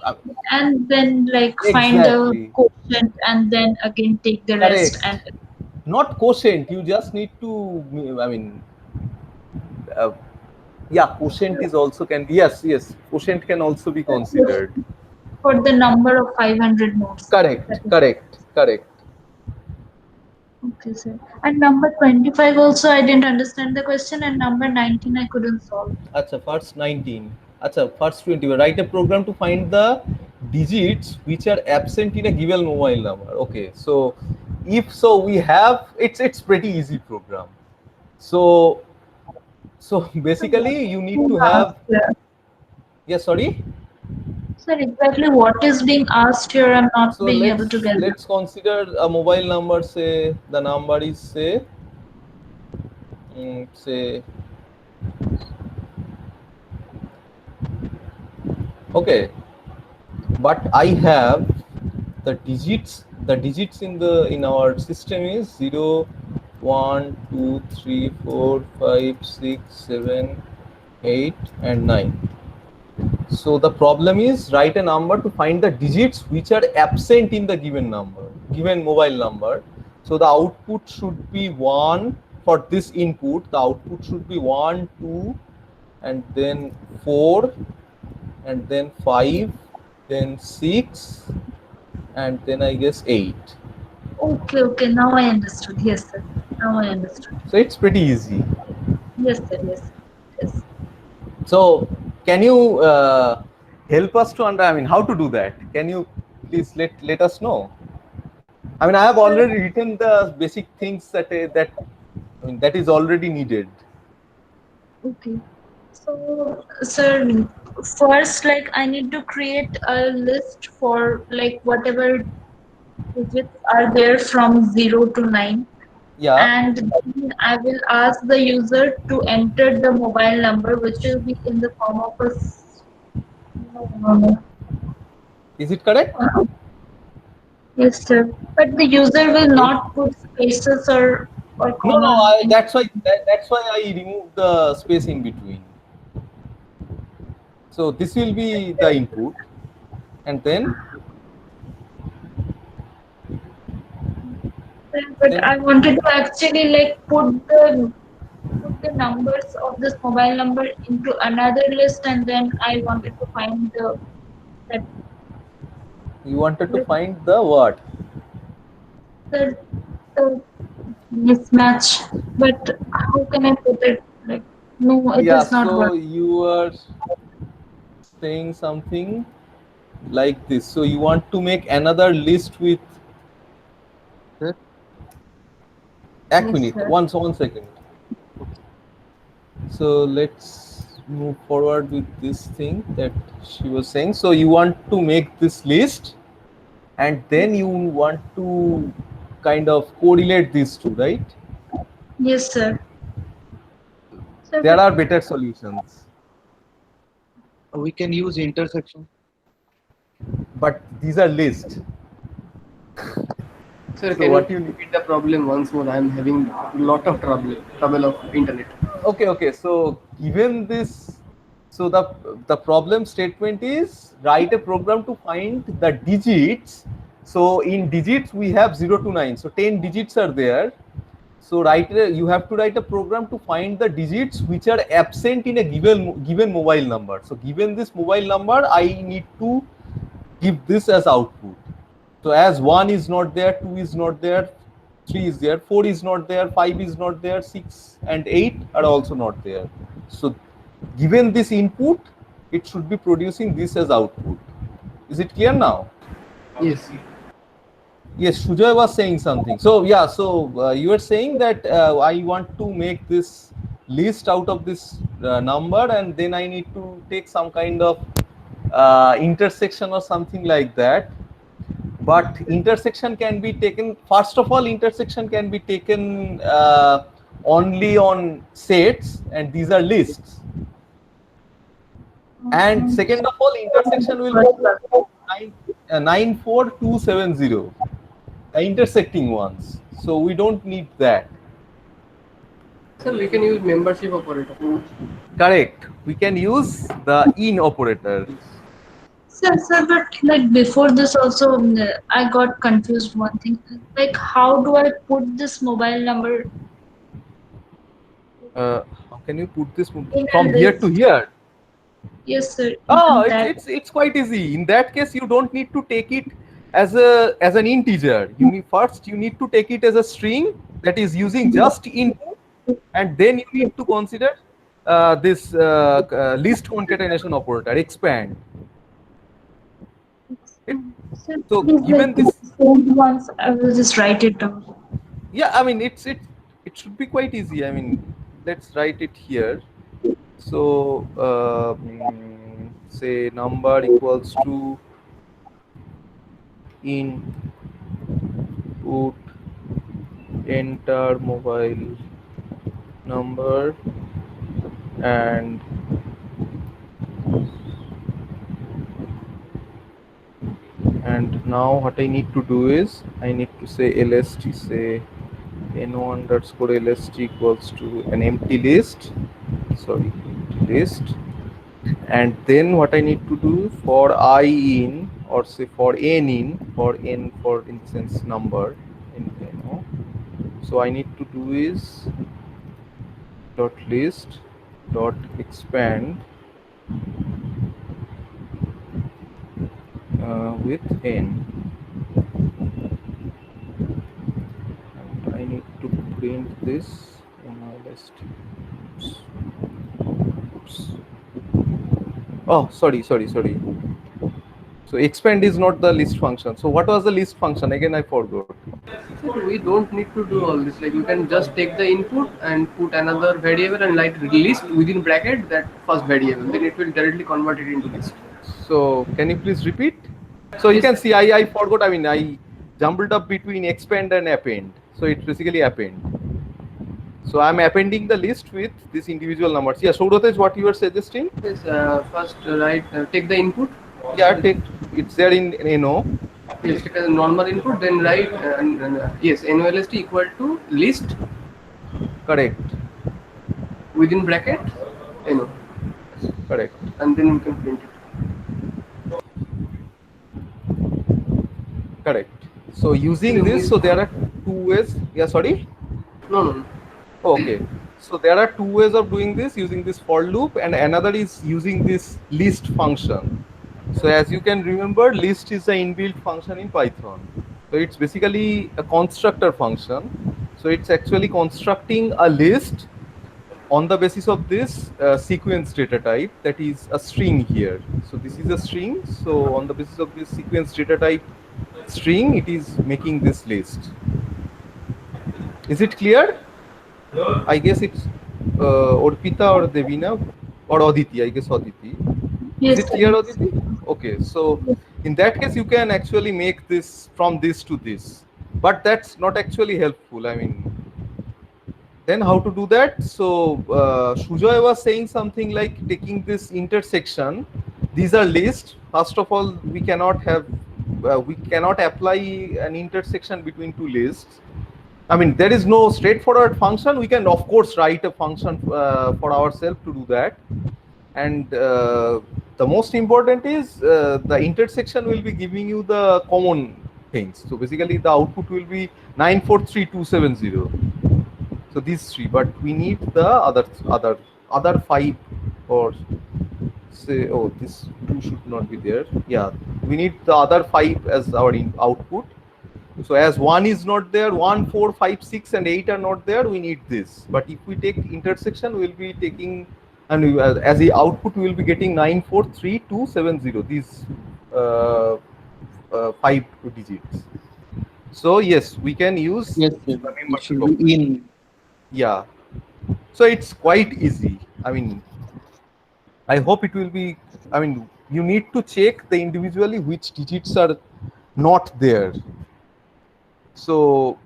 and then like find the exactly quotient and then again take the rest and correct. Not quotient. You just need to. I mean, uh, yeah, quotient is also can. Yes, quotient can also be considered. for the number of 500 notes. Correct, That is- correct. Okay, sir. And number 25 also I didn't understand the question, and number 19 I couldn't solve. Acha, first 19. Acha, first 20. Write a program to find the digits which are absent in a given mobile number. Okay, so if so, we have it's pretty easy program. So basically, you need to have. Yeah, sorry. Sir, exactly what is being asked here, I'm not So being able to get it. let's consider a mobile number. Say the number is say okay, but I have the digits in our system is 0 1 2 3 4 5 6 7 8 and 9. So the problem is write a number to find the digits which are absent in the given mobile number. So the output should be 1 for this input. The output should be 1 2 and then 4 and then 5 then 6 and then I guess 8. Okay, now I understood. Yes, sir. Now I understood. So it's pretty easy. Yes, sir. Yes. So can you help us to I mean, how to do that? Can you please let us know? I mean, I have already written the basic things that that is already needed. Okay. So, sir, first, like, I need to create a list for like whatever digits are there from 0 to 9. Yeah. And then I will ask the user to enter the mobile number, which will be in the form of a. Is it correct? Yes, sir. But the user will not put spaces or commas. No. That's why I removed the space in between. So this will be the input, and then. But I wanted to actually like put the numbers of this mobile number into another list, and then I wanted to find that You wanted to find the what? the mismatch. But how can I put it? Like, no, it is not so working. you are saying something like this. So you want to make another list with. Sir? One Yes, minute. sir. One second. So let's move forward with this thing that she was saying. So you want to make this list, and then you want to kind of correlate these two, right? Yes, sir. Sir, There are better solutions, We can use intersection. but these are lists. Sir, So can what you you repeat the problem once more? I'm having a lot of trouble of internet. Okay. So given this, so the problem statement is write a program to find the digits. So in digits we have 0 to 9. So 10 digits are there. So you have to write a program to find the digits which are absent in a given mobile number. So given this mobile number, I need to give this as output. So as 1 is not there, 2 is not there, 3 is there, 4 is not there, 5 is not there, 6 and 8 are also not there. So given this input, it should be producing this as output. Is it clear now? Yes. Yes, Sujoy was saying something. So yeah, so you were saying that I want to make this list out of this number, and then I need to take some kind of intersection or something like that. But intersection can be taken, first of all, intersection can be taken only on sets, and these are lists. And second of all, intersection will be 94270, the intersecting ones. So we don't need that. So we can use membership operator. Correct. We can use the in operator. Sir, but like before this also, I got confused one thing. Like, how do I put this mobile number How can you put this in a from here to list? here? Yes, sir. Oh, In that. it's quite easy. In that case, you don't need to take it as an integer. You need to take it as a string that is using just input, and then you need to consider this list concatenation operator, expand. Sir, So please, given like, this, once I will just write it down. yeah, I mean it should be quite easy. I mean, let's write it here. So say number equals to input enter mobile number, and now what I need to do is I need to say lst, say no underscore lst equals to an empty list, sorry, empty list. And then what I need to do for I in, or say for n in, for n for instance number in no, so I need to do is dot list dot expand with n, and I need to print this in my list. Oops. Oh, sorry. So expand is not the list function. So what was the list function? Again, I forgot. So we don't need to do all this. Like, you can just take the input and put another variable and like list within bracket that first variable. Then it will directly convert it into list. So can you please repeat? So you can see I forgot. I mean, I jumbled up between expand and append. So it's basically append. So I'm appending the list with these individual numbers. Yeah, Saurabh is what you are suggesting? Yes, first take the input. Yeah, it's there in NO. Yes, take a normal input, then write yes, NOLST equal to list Correct. within bracket NO, Correct. and then we can print it. Correct. So using this, so there are two ways. Yeah, sorry. No. Okay. So there are two ways of doing this, using this for loop, and another is using this list function. So as you can remember, list is an inbuilt function in Python. So it's basically a constructor function. So it's actually constructing a list on the basis of this sequence data type, that is a string here. So this is a string. So on the basis of this sequence data type string, it is making this list. Is it clear? I guess it's Orpita or Devina or Aditi. I guess Aditi. Yes, Is it clear, Aditi? Okay, so in that case, you can actually make this from this to this, but that's not actually helpful. I mean, then how to do that? So Sujoy was saying something like taking this intersection. These are lists. First of all, we cannot apply an intersection between two lists. I mean, there is no straightforward function. We can, of course, write a function for ourselves to do that. And the most important is the intersection will be giving you the common things. So basically, the output will be 943270. So these three, but we need the other five, or say, oh, this two should not be there. Yeah, we need the other five as our output. So as 1 is not there, 1, 4, 5, 6 and 8 are not there, we need this. But if we take intersection, we'll be taking, and as the output, we will be getting 943270, these 5 digits. So yes, we can use Yes, sir. the It member should property. be in. Yeah. So it's quite easy. I mean, I hope it will be. I mean, you need to check the individually which digits are not there. So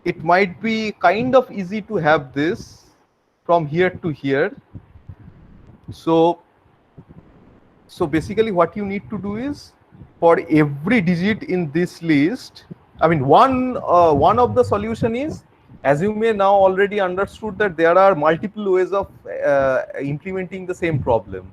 it might be kind of easy to have this from here to here. So basically what you need to do is, for every digit in this list, I mean, one of the solution is, as you may now already understood, that there are multiple ways of implementing the same problem.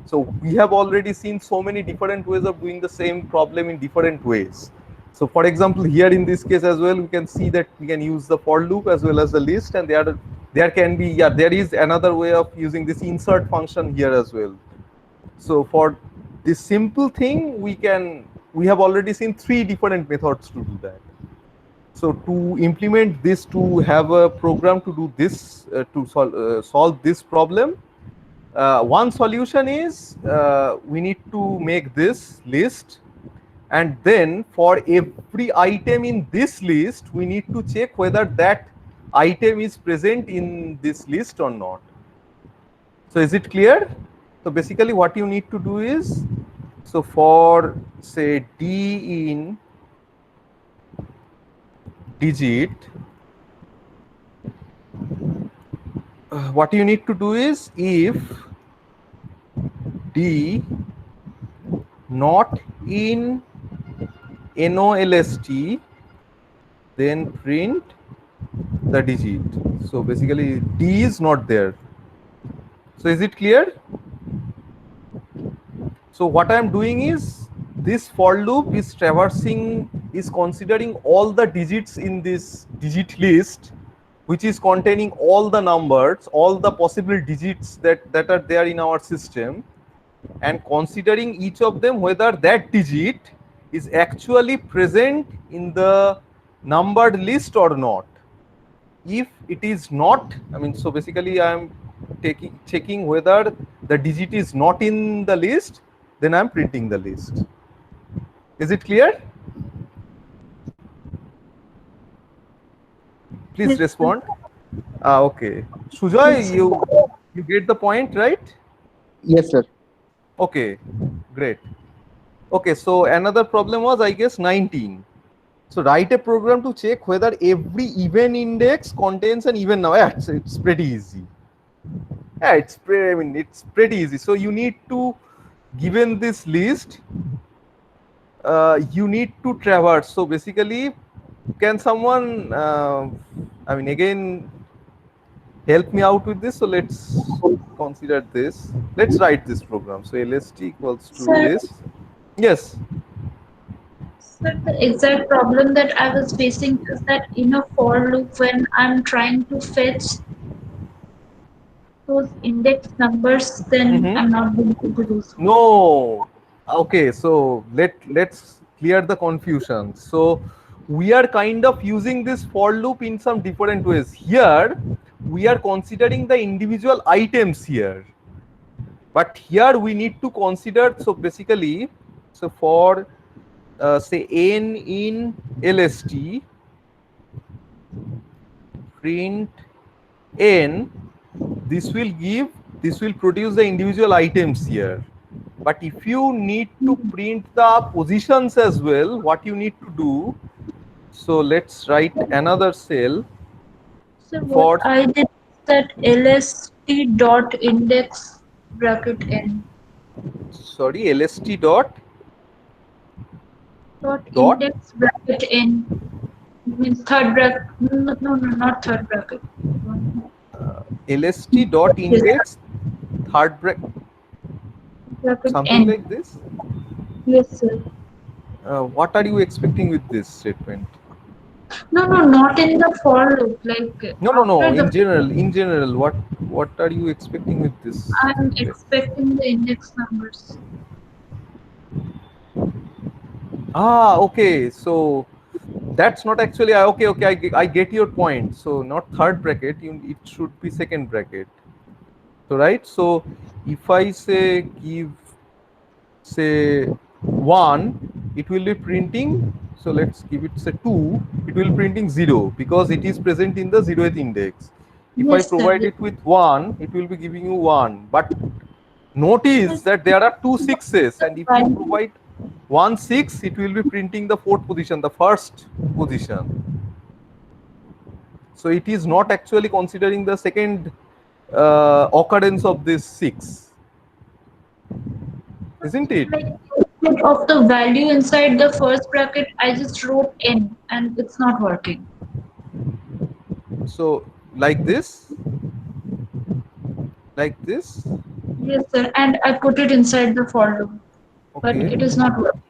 So we have already seen so many different ways of doing the same problem in different ways. So for example, here in this case as well, we can see that we can use the for loop as well as the list, and there can be, yeah, there is another way of using this insert function here as well. So for this simple thing, we have already seen 3 different methods to do that. So to implement this, to have a program to do this, to solve this problem, one solution is, we need to make this list, and then for every item in this list, we need to check whether that item is present in this list or not. So is it clear? So basically what you need to do is, so for say D in digit, what you need to do is, if D not in NOLST, then print the digit. So basically D is not there. So is it clear? So what I am doing is, this for loop is considering all the digits in this digit list, which is containing all the numbers, all the possible digits that are there in our system, and considering each of them whether that digit is actually present in the numbered list or not. If it is not, I mean, so basically I am checking whether the digit is not in the list, then I am printing the list. Is it clear? Please Yes, respond. Okay. Sujoy, you get the point, right? Yes, sir. Okay, great. Okay, so another problem was, I guess, 19. So write a program to check whether every even index contains an even number. Yeah, it's pretty easy. Yeah, it's pretty easy. So you need to, given this list, you need to traverse. So basically, can someone, I mean, again, help me out with this? So let's consider this. Let's write this program. So LST equals to Sir, list. Yes. sir, the exact problem that I was facing is that in a for loop, when I'm trying to fetch those index numbers, then Mm-hmm. I'm not able to do so. No. Okay, so let's clear the confusion. So we are kind of using this for loop in some different ways. Here we are considering the individual items here, but here we need to consider. So basically, so for say n in LST, print n, this will produce the individual items here. But if you need to print the positions as well, what you need to do, so let's write another cell So what for, I did is that lst dot index bracket n sorry, LST dot dot dot index bracket n means third bracket. No, no, no, not third bracket. LST dot Yes, index third bracket, bracket something n. like this. Yes, sir. What are you expecting with this statement? No, no, not in the for loop. Like No. after In the, general, what are you expecting with this I'm statement? expecting the index numbers. Ah, okay. So that's not actually, okay. I get your point. So not third bracket, it should be second bracket. So right. So if I say give say 1, it will be printing. So let's give it say 2, it will printing 0 because it is present in the 0th index. If I Yes, sir. provide it with 1, it will be giving you 1. But notice that there are 2 6s, and if you provide 1 6, it will be printing the 4th position, the first position. So it is not actually considering the second occurrence of this 6, isn't it? Like instead of the value inside the first bracket, I just wrote n and it's not working. So like this, Yes, sir. And I put it inside the for loop, but okay. it is not working.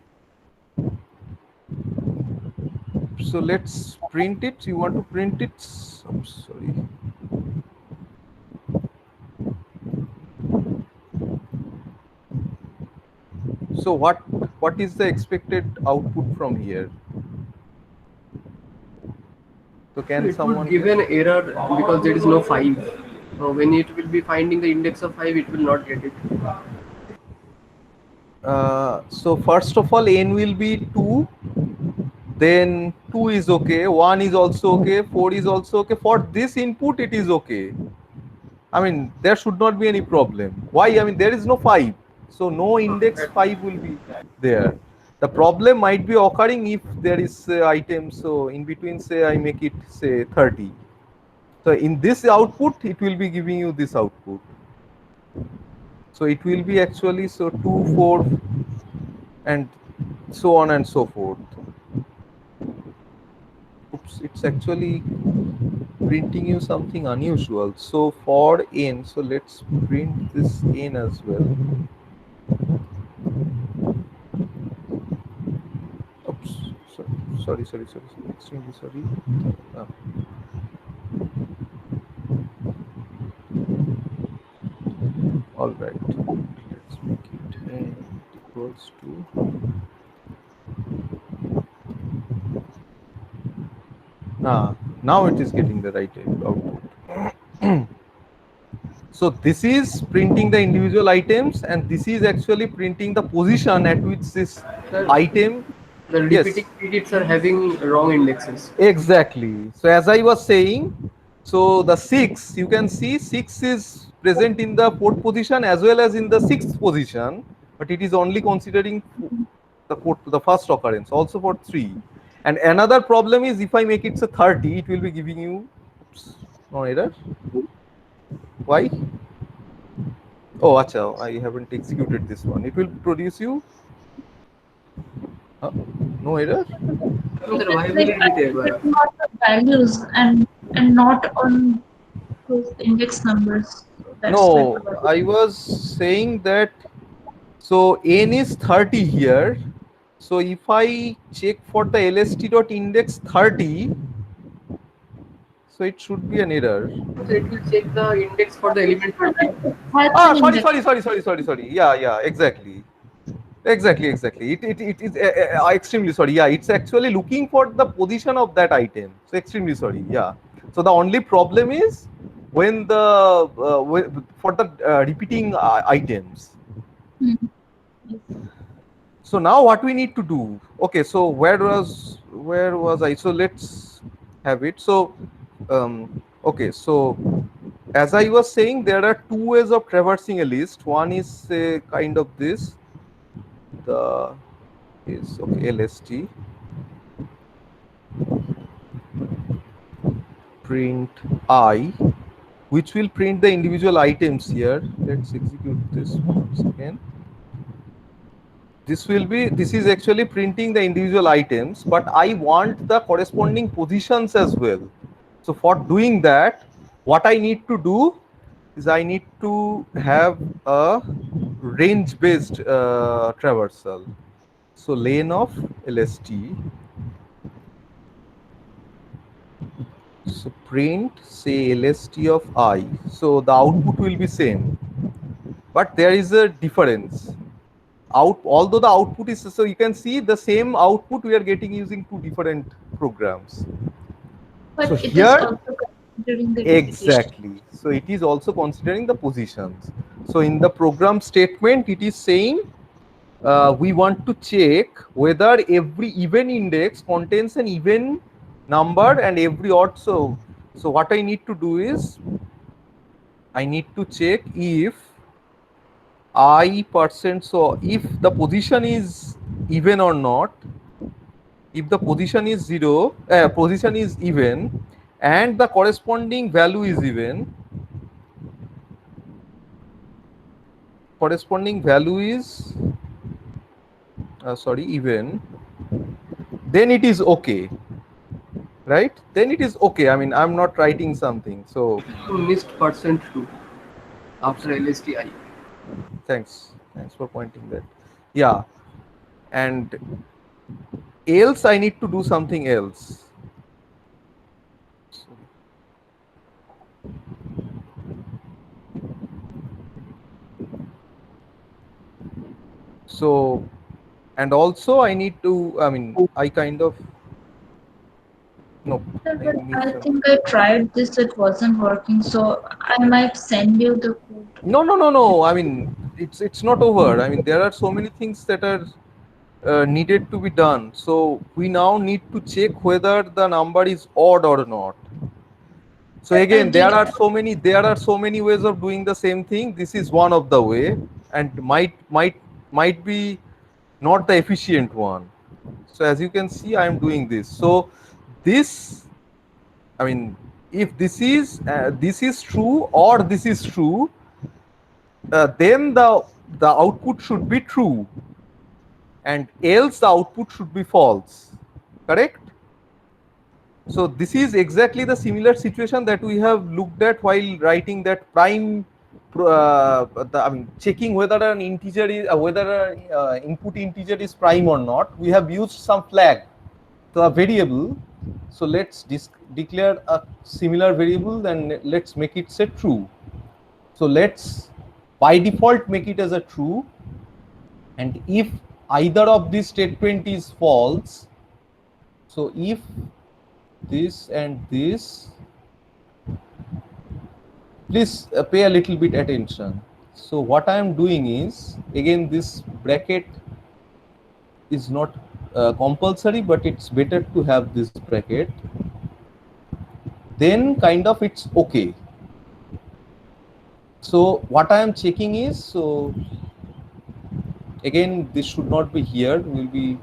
So let's print it. You want to print it? I'm sorry. So what is the expected output from here? So can It someone would give an error because there is no 5. So when it will be finding the index of 5, it will not get it. so first of all, n will be 2, then 2 is okay, 1 is also okay, 4 is also okay. For this input it is okay. I mean, there should not be any problem. Why? I mean, there is no 5, so no index 5 will be there. The problem might be occurring if there is item, so in between, say I make it say 30. So in this output, it will be giving you this output. So it will be actually so 2, 4, and so on and so forth. Oops, it's actually printing you something unusual. So for n, so let's print this n as well. Oops, sorry, extremely sorry. Ah. All right, let's make it n equals to now it is getting the right output. So this is printing the individual items, and this is actually printing the position at which this Sir, item. the Yes. repeating digits are having wrong indexes. Exactly. So as I was saying, so the 6, you can see 6 is present in the 4th position as well as in the 6th position, but it is only considering the first occurrence, also for 3. And another problem is if I make it a 30, it will be giving you oops, no error. Why? Oh, acha, I haven't executed this one. It will produce you no error. No, sir, why will it be there? It's not the values and not on those index numbers. That's No, like I was saying that so n is 30 here. So if I check for the lst.index 30, so it should be an error. So it will check the index for the element 30. Sorry. Yeah, exactly. It is extremely sorry. Yeah, it's actually looking for the position of that item. So extremely sorry. Yeah. So the only problem is when the for the repeating items. So now what we need to do? Okay, so where was I? So let's have it. So okay, so as I was saying, there are 2 ways of traversing a list. One is kind of this. The is okay lst print I, which will print the individual items here. Let's execute this once again. This is actually printing the individual items, but I want the corresponding positions as well. So for doing that, what I need to do is I need to have a range based traversal. So len of lst, so print say lst of I, so the output will be same, but there is a difference. Although the output is, so you can see the same output we are getting using 2 different programs. but So it is here also considering the exactly, so it is also considering the positions. So in the program statement, it is saying we want to check whether every even index contains an even number and every odd. So what I need to do is I need to check if I%, so if the position is even or not. If the position is position is even and the corresponding value is even, even, then it is okay, right? Then it is okay. I mean, I'm not writing something. So You missed %2 after LSTI. thanks for pointing that. Yeah, and else I need to do something else. So, and also I need to, I mean, I kind of, no, Sir, I but missed I some. think I tried this, it wasn't working, so I might send you the code. No. I mean, it's not over. I mean, there are so many things that are needed to be done. So we now need to check whether the number is odd or not. So But I again, did. there are so many ways of doing the same thing. This is one of the way, and might be not the efficient one. So as you can see, I am doing this. So this, I mean, if this is true or this is true, then the output should be true, and else the output should be false. Correct? So this is exactly the similar situation that we have looked at while writing that prime. I mean, checking whether an integer is whether an input integer is prime or not. We have used some flag to a variable. So let's declare a similar variable, and let's make it say true. So let's by default make it as a true, and if either of these statement is false, so if this and this, please pay a little bit attention. So what I am doing is, again, this bracket is not compulsory, but it's better to have this bracket. Then kind of it's okay. So what I am checking is, so again, this should not be here. We'll be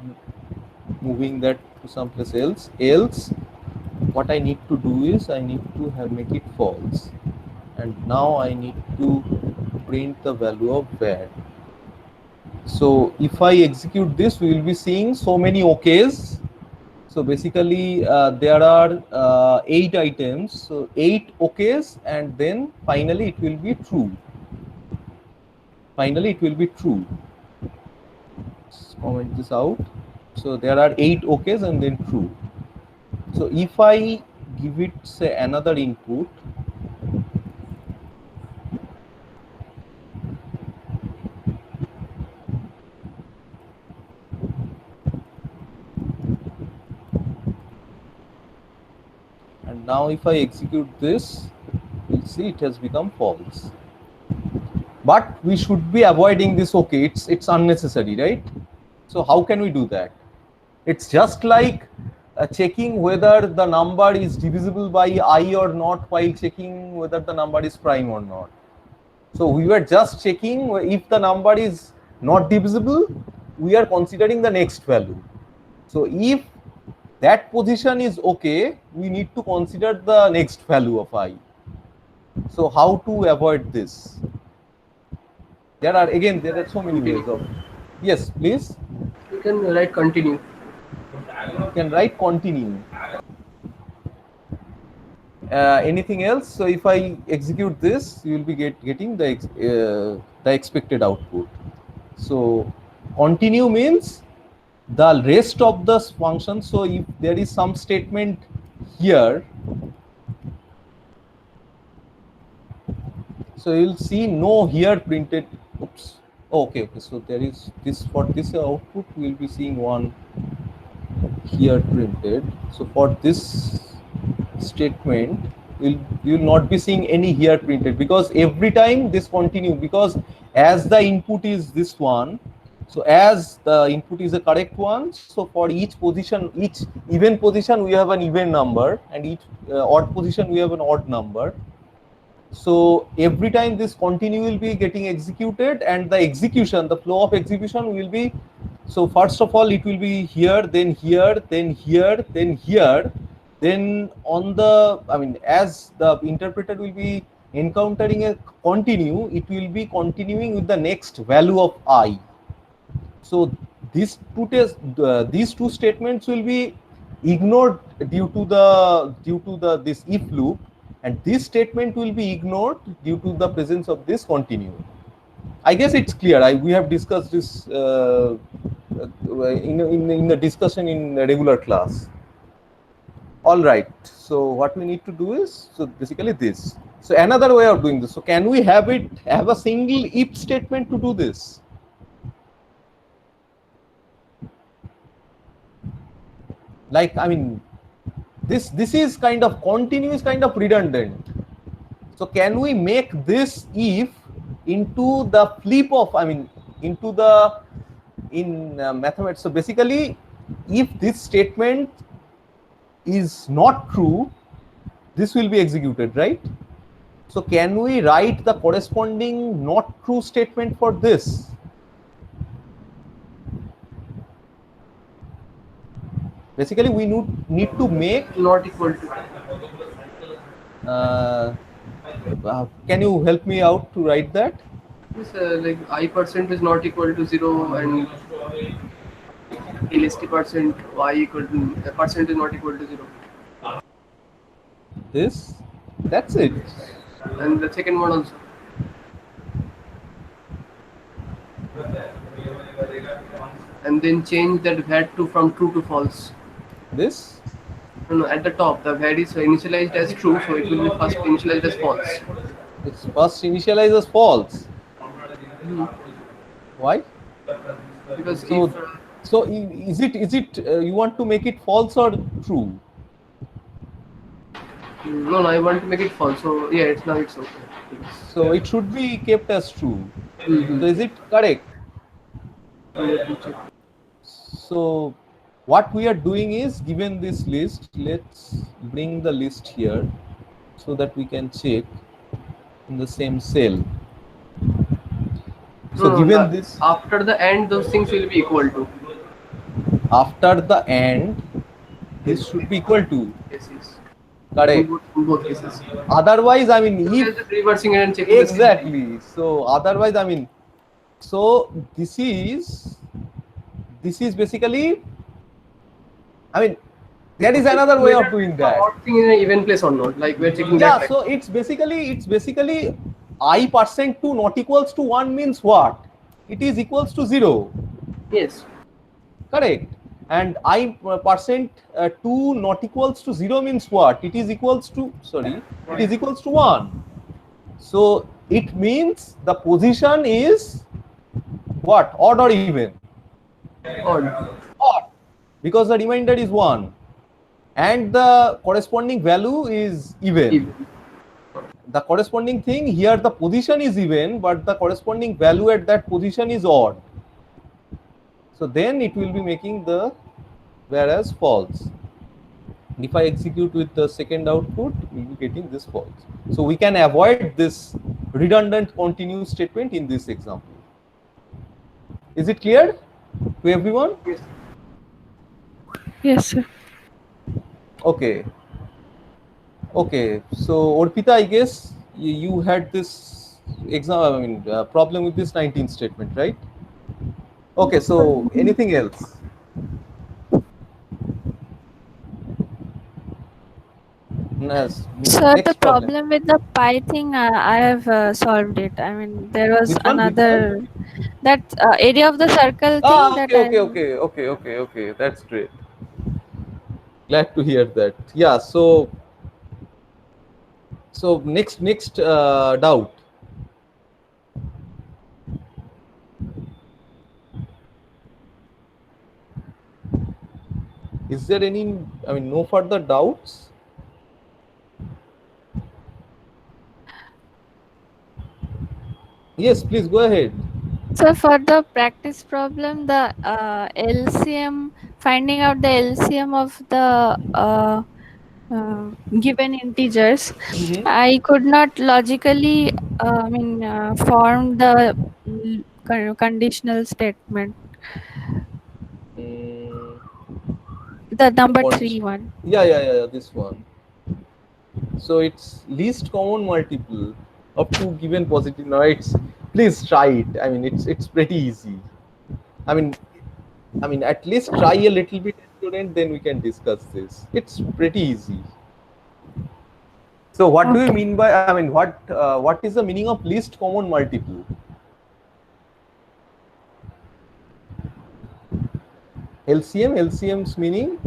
moving that to someplace else. Else, what I need to do is I need to make it false, and now I need to print the value of var. So if I execute this, we will be seeing so many OKs. So basically, there are 8 items, so 8 OKs, and then finally it will be true. Finally, it will be true. Let's comment this out. So there are 8 OKs and then true. So if I give it, say, another input, and now if I execute this, you'll see it has become false. But we should be avoiding this okay. It's unnecessary, right? So how can we do that? It's just like checking whether the number is divisible by I or not while checking whether the number is prime or not. So we were just checking if the number is not divisible, we are considering the next value. So if that position is okay, we need to consider the next value of I. So how to avoid this? There are so many ways of. Yes, please. You can write continue. You can write continue. Anything else? So if I execute this, you will be getting the expected output. So continue means the rest of the function. So if there is some statement here, so you will see no here printed. Oops. Okay. So there is this, for this output we will be seeing one here printed. So for this statement, you will not be seeing any here printed, because every time this continue, because as the input is this one, So as the input is a correct one, so for each position, each even position, we have an even number, and each odd position, we have an odd number. So every time this continue will be getting executed, and the execution, the flow of execution will be, so first of all, it will be here, then here, then here, then here. Then on the, I mean, as the interpreter will be encountering a continue, it will be continuing with the next value of I. So these two statements will be ignored due to the this if loop, and this statement will be ignored due to the presence of this continue. I guess it's clear. We have discussed this in the discussion in the regular class. All right. So what we need to do is, so basically this. So another way of doing this. So can we have a single if statement to do this? Like, I mean, this is kind of continuous, kind of redundant. So can we make this if into the flip of, I mean, into the in mathematics? So basically, if this statement is not true, this will be executed, right? So can we write the corresponding not true statement for this? Basically, we need to make Not equal to. can you help me out to write that? Yes, like I% is not equal to 0 and LST% Y equal to percent is not equal to 0. This, that's it. And the second one also. And then change that VAT to from true to false. This, No, at the top, the VAT is initialized as true, so it will be first initialized as false. it's first initialized as false. Why? Because So, if so is it you want to make it false or true? no, I want to make it false. So yeah, it's okay. So it should be kept as true. Mhm. So is it correct? Let me check. So what we are doing is, given this list, let's bring the list here so that we can check in the same cell. So No, given this, after the end, those things will be equal to. after the and, this should be equal to, Yes, yes. correct. In both cases. Otherwise, I mean, if Just reversing it and checking the same. exactly, so otherwise, I mean, so this is basically, I mean, there is another way of doing that. Odd thing in an even place or not? Like we're checking Yeah, that. so it's basically I% 2 not equals to 1 means what? It is equals to 0, Yes. correct? And I%2 not equals to 0 means what? It is equals to, sorry, it is equals to 1. So it means the position is what? Odd or even? Odd. Odd, because the remainder is 1 and the corresponding value is even. Even. The corresponding thing here, the position is even, but the corresponding value at that position is odd. So then it will be making the whereas false. If I execute with the second output, we'll be getting this false. So we can avoid this redundant continuous statement in this example. Is it clear to everyone? Yes. Yes, sir. Okay. Okay. So Orpita, I guess you had this problem with this 19th statement, right? Okay. So anything else? Yes. Sir, the Next problem with the pi thing, I have solved it. I mean, there was Which one? Which another that area of the circle thing Ah, that okay. That's great. Glad to hear that. Yeah. So next doubt. Is there any? I mean, no further doubts. Yes, please go ahead. So for the practice problem, the LCM, finding out the LCM of the given integers, I could not logically, form the conditional statement. Mm, The number condition. 3 one. Yeah, this one. So it's least common multiple of two given positive. Now it's, please try it. I mean, it's pretty easy. I mean, at least try a little bit, student. Then we can discuss this. It's pretty easy. So what do you Okay. mean by? I mean, what is the meaning of least common multiple? LCM's meaning?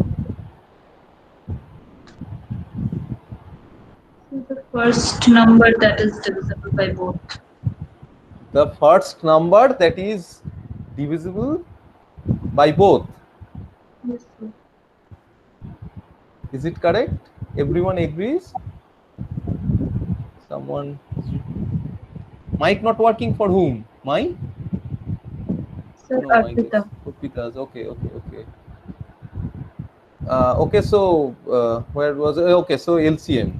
The first number that is divisible by both. The first number that is divisible by both. Yes, sir. Is it correct? Everyone agrees? Someone? Mic not working for whom? Mine? Sir, No, I Arpita. guess Urpita's. Okay. Okay, so where was it? Okay, so LCM.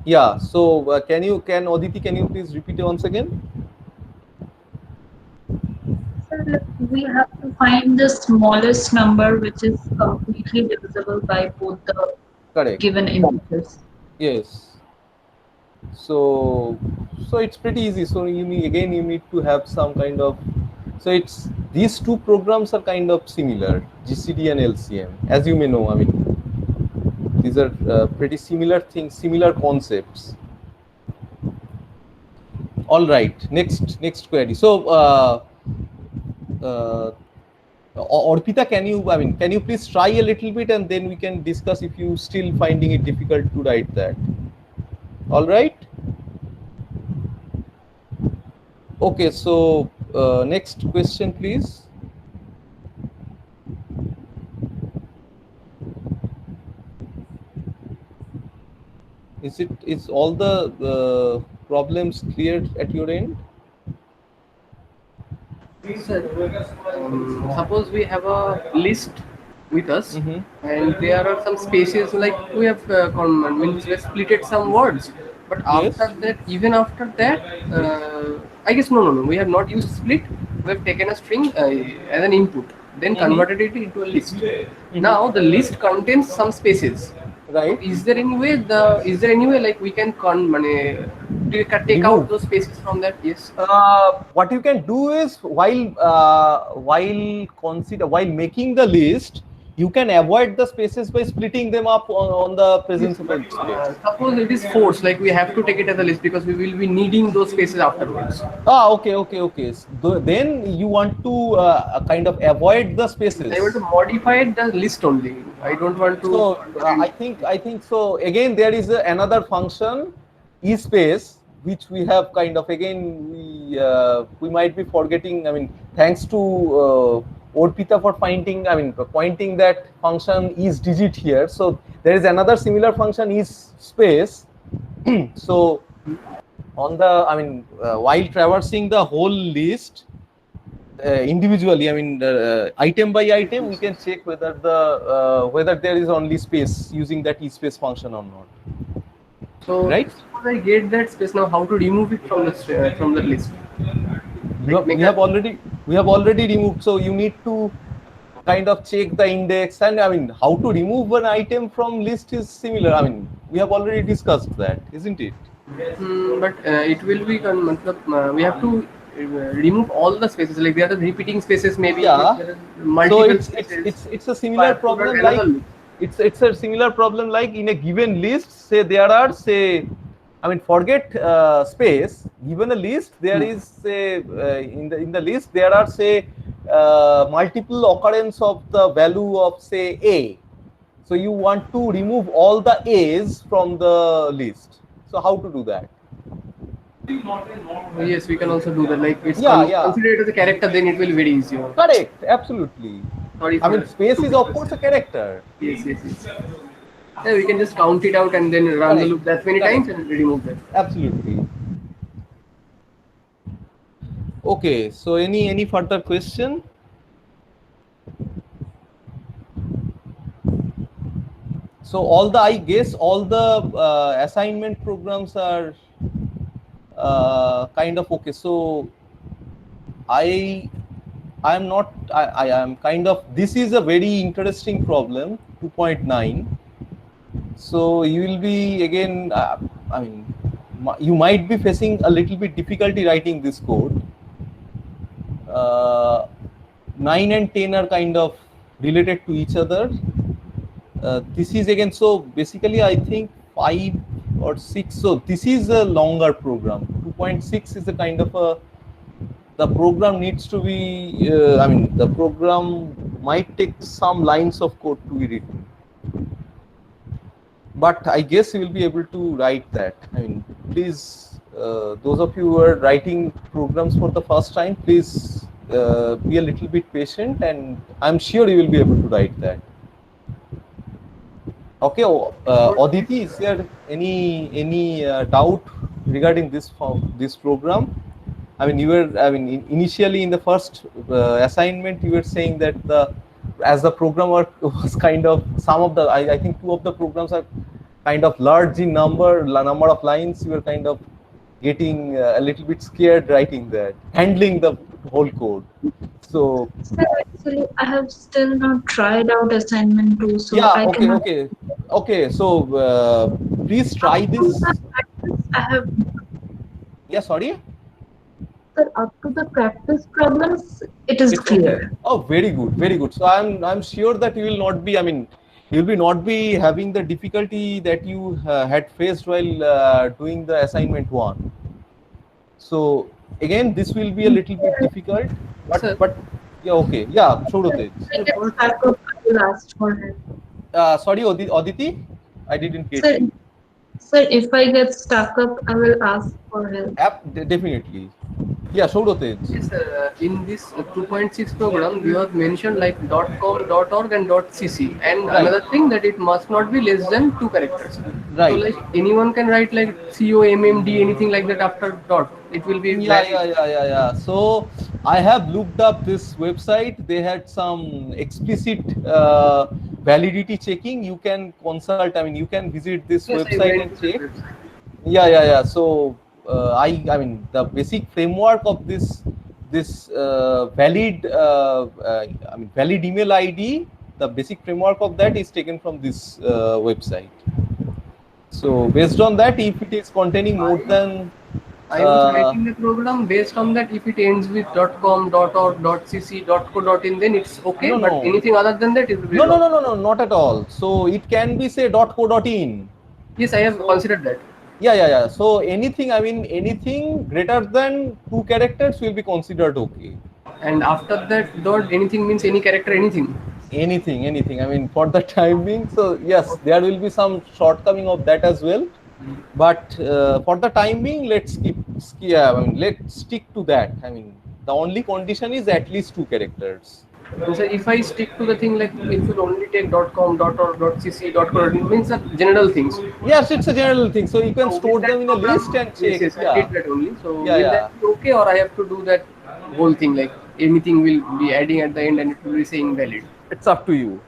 Yeah. So can Aditi, can you please repeat it once again? Sir, we have to find the smallest number which is completely divisible by both the Correct. given integers. Yes. So it's pretty easy. So you need to have some kind of. So it's these two programs are kind of similar, GCD and LCM, as you may know. I mean, these are pretty similar things, similar concepts. All right, next query. So Orpita, can you please try a little bit, and then we can discuss if you still finding it difficult to write that. All right. Okay, so next question, please. Is all the problems clear at your end? Sir, suppose we have a list with us, and there are some spaces like we have means we have splitted some words, but after Yes. that, even after that, I guess no, we have not used split. We have taken a string as an input, then converted it into a list. Now the list contains some spaces. Right. Is there any way like we can take out those spaces from that? Yes. What you can do is while making the list, you can avoid the spaces by splitting them up on the presence of a space. Suppose it is forced, like we have to take it as a list because we will be needing those spaces afterwards. Okay. Then you want to kind of avoid the spaces. I want to modify the list only. I don't want to. So I think so. Again, there is another function, eSpace, which we have kind of we might be forgetting. I mean, thanks to Orpita for pointing that function isDigit here. So there is another similar function, eSpace. So on the while traversing the whole list individually, item by item, we can check whether whether there is only space using that eSpace function or not. So Right. suppose I get that space now. How to remove it from the list? We have already removed. So you need to kind of check the index, and how to remove an item from list is similar. We have already discussed that, isn't it? But it will be we have to remove all the spaces. Like there are the repeating spaces, maybe. Yeah. There are multiple spaces. It's a similar problem like it's a similar problem like in a given list. Say there are forget space. Given a list, there is in the list there are multiple occurrence of the value of say A. So you want to remove all the A's from the list. So how to do that? Yes, we can also do that. Like it's Yeah. considered as a character, then it will be very easy. Correct. Absolutely. Sorry for Space is of course a character. Yes. Yeah, we can just count it out and then run the loop that many times and remove that. Absolutely. Okay, so any further question? So I guess all the assignment programs are kind of okay. So I am not, I am kind of, this is a very interesting problem, 2.9. So you will be again, I mean, you might be facing a little bit difficulty writing this code. 9 and 10 are kind of related to each other. This is again, so basically I think 5 or 6. So this is a longer program. 2.6 is a kind of a, the program needs to be, I mean, the program might take some lines of code to be written. But I guess you will be able to write that. I mean, please, those of you who are writing programs for the first time, please be a little bit patient, and I'm sure you will be able to write that. Okay, Aditi, is there any doubt regarding this program? I mean, you were, I mean, initially in the first assignment, you were saying that as the program work was kind of, some of the, I think 2 of the programs are kind of large in number of lines. You were kind of getting a little bit scared writing that, handling the whole code. So Sir, actually, I have still not tried out assignment 2, so yeah, I cannot. okay. So please Up try to this. the practice, I have. Yeah, sorry. Sir, up to the practice problems, it is It's okay. clear. Oh, very good, very good. So I'm sure that you will not be. I mean, you'll be not be having the difficulty that you had faced while doing the assignment 1. So again, this will be a little bit difficult, Sir, but yeah, okay, yeah, Showrotej. I sir, get for stuck up, I will ask for help. Sorry, Aditi, I didn't get Sir, you. sir, if I get stuck up, I will ask for help. Definitely. Yeah, Showrotej. yes, in this 2.6 program, you have mentioned like .com, .org, and .cc, and Right. another thing that it must not be less than 2 characters. So, Right. like anyone can write like COMMD, anything like that after dot. It will be valid. Yeah. So I have looked up this website. They had some explicit validity checking. You can consult. I mean, you can visit this Yes, I website went and to that check. website. Yeah. So I mean, the basic framework of this valid I mean, valid email ID. The basic framework of that is taken from this website. So based on that, if it is containing more than I was writing the program based on that. If it ends with .com, .org, .cc, .co.in, then it's okay. no, But no. anything other than that, it will be No, wrong. not at all. So it can be say .co.in. Yes, I have considered that. Yeah. So anything, I mean, anything greater than 2 characters will be considered okay. And after that, dot anything means any character, anything. Anything. I mean, for the time being. So yes, there will be some shortcoming of that as well. But for the time being, I mean, let's stick to that. I mean, the only condition is at least 2 characters. And so if I stick to the thing like it will only take .com, .org, .cc, .co.in means the general things. Yes, it's a general thing. So you can So store with that them in a program, list and check. yes, I Yeah. did that only. So Yeah, will that be okay, or I have to do that whole thing like anything will be adding at the end and it will be saying valid? It's up to you.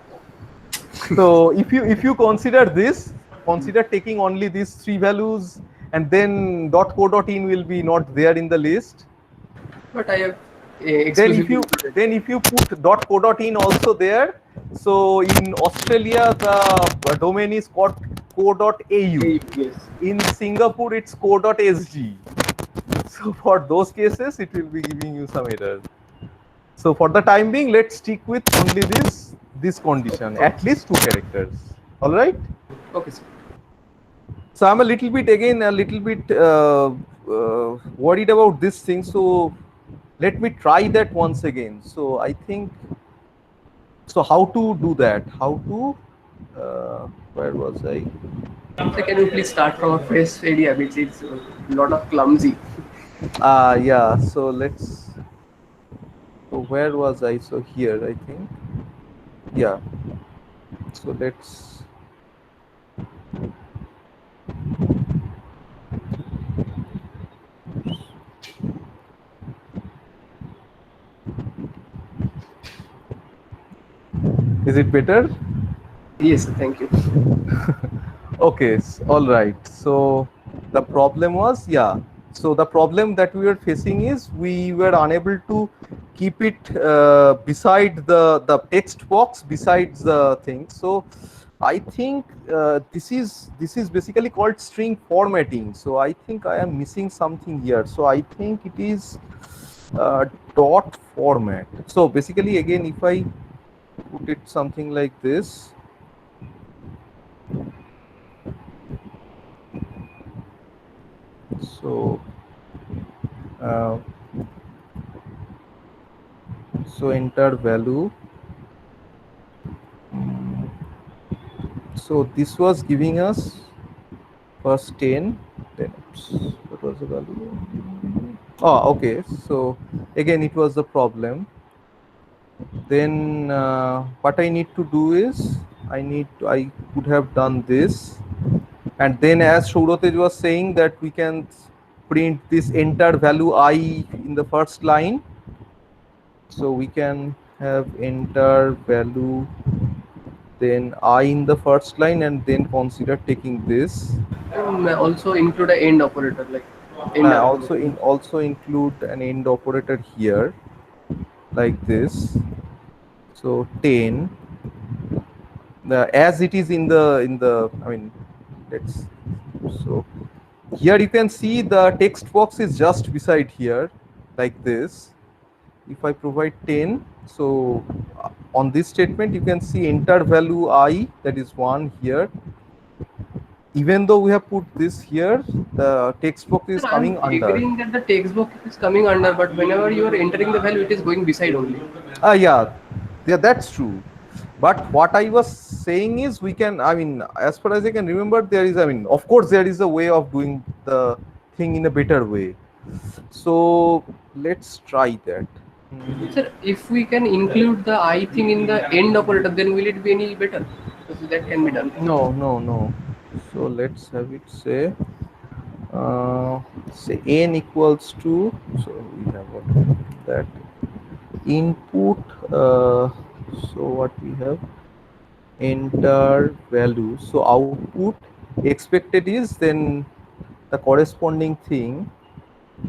So if you consider this, consider taking only these 3 values, and then .co.in will be not there in the list. But I have Then exclusively if you put .co.in also there, so in Australia the domain is .co.au. yes. In Singapore it's .sg. So for those cases it will be giving you some error. So for the time being, let's stick with only this condition, at least 2 characters. All right. Okay, sir. So I'm a little bit worried about this thing. So let me try that once again. So I think, so how to do that? How to, where was I? So can you please start from a fresh area, which is a lot of clumsy. Yeah. So where was I? So here, I think. Yeah. So let's. Is it better? Yes, thank you. Okay, all right. So the problem was, yeah. So the problem that we were facing is we were unable to keep it beside the text box besides the thing. So I think this is basically called string formatting. So I think I am missing something here. So I think it is dot format. So basically, again, if I put it something like this. So uh, so enter value. So this was giving us first 10, then oops, what was the value? Oh, okay. So again, it was the problem. Then what I need to do is I could have done this, and then as Saurotej was saying that we can print this enter value I in the first line. So we can have enter value then I in the first line and then consider taking this. And also include an end operator like end argument. Also include an end operator here like this. So 10 as it is in the I mean let's so here you can see the text box is just beside here like this. If I provide 10, so on this statement you can see enter value I, that is 1 here. Even though we have put this here, the text box is Sir, coming I'm under. agreeing that the text box is coming under, but whenever you are entering the value, it is going beside only. Yeah, that's true. But what I was saying is we can, I mean, as far as I can remember, there is, I mean, of course, there is a way of doing the thing in a better way. So let's try that. Sir, if we can include the I thing in the end operator, then will it be any better? Because that can be done. No. So let's have it say n equals to, so we have what that input, so what we have enter value, so output expected is then the corresponding thing.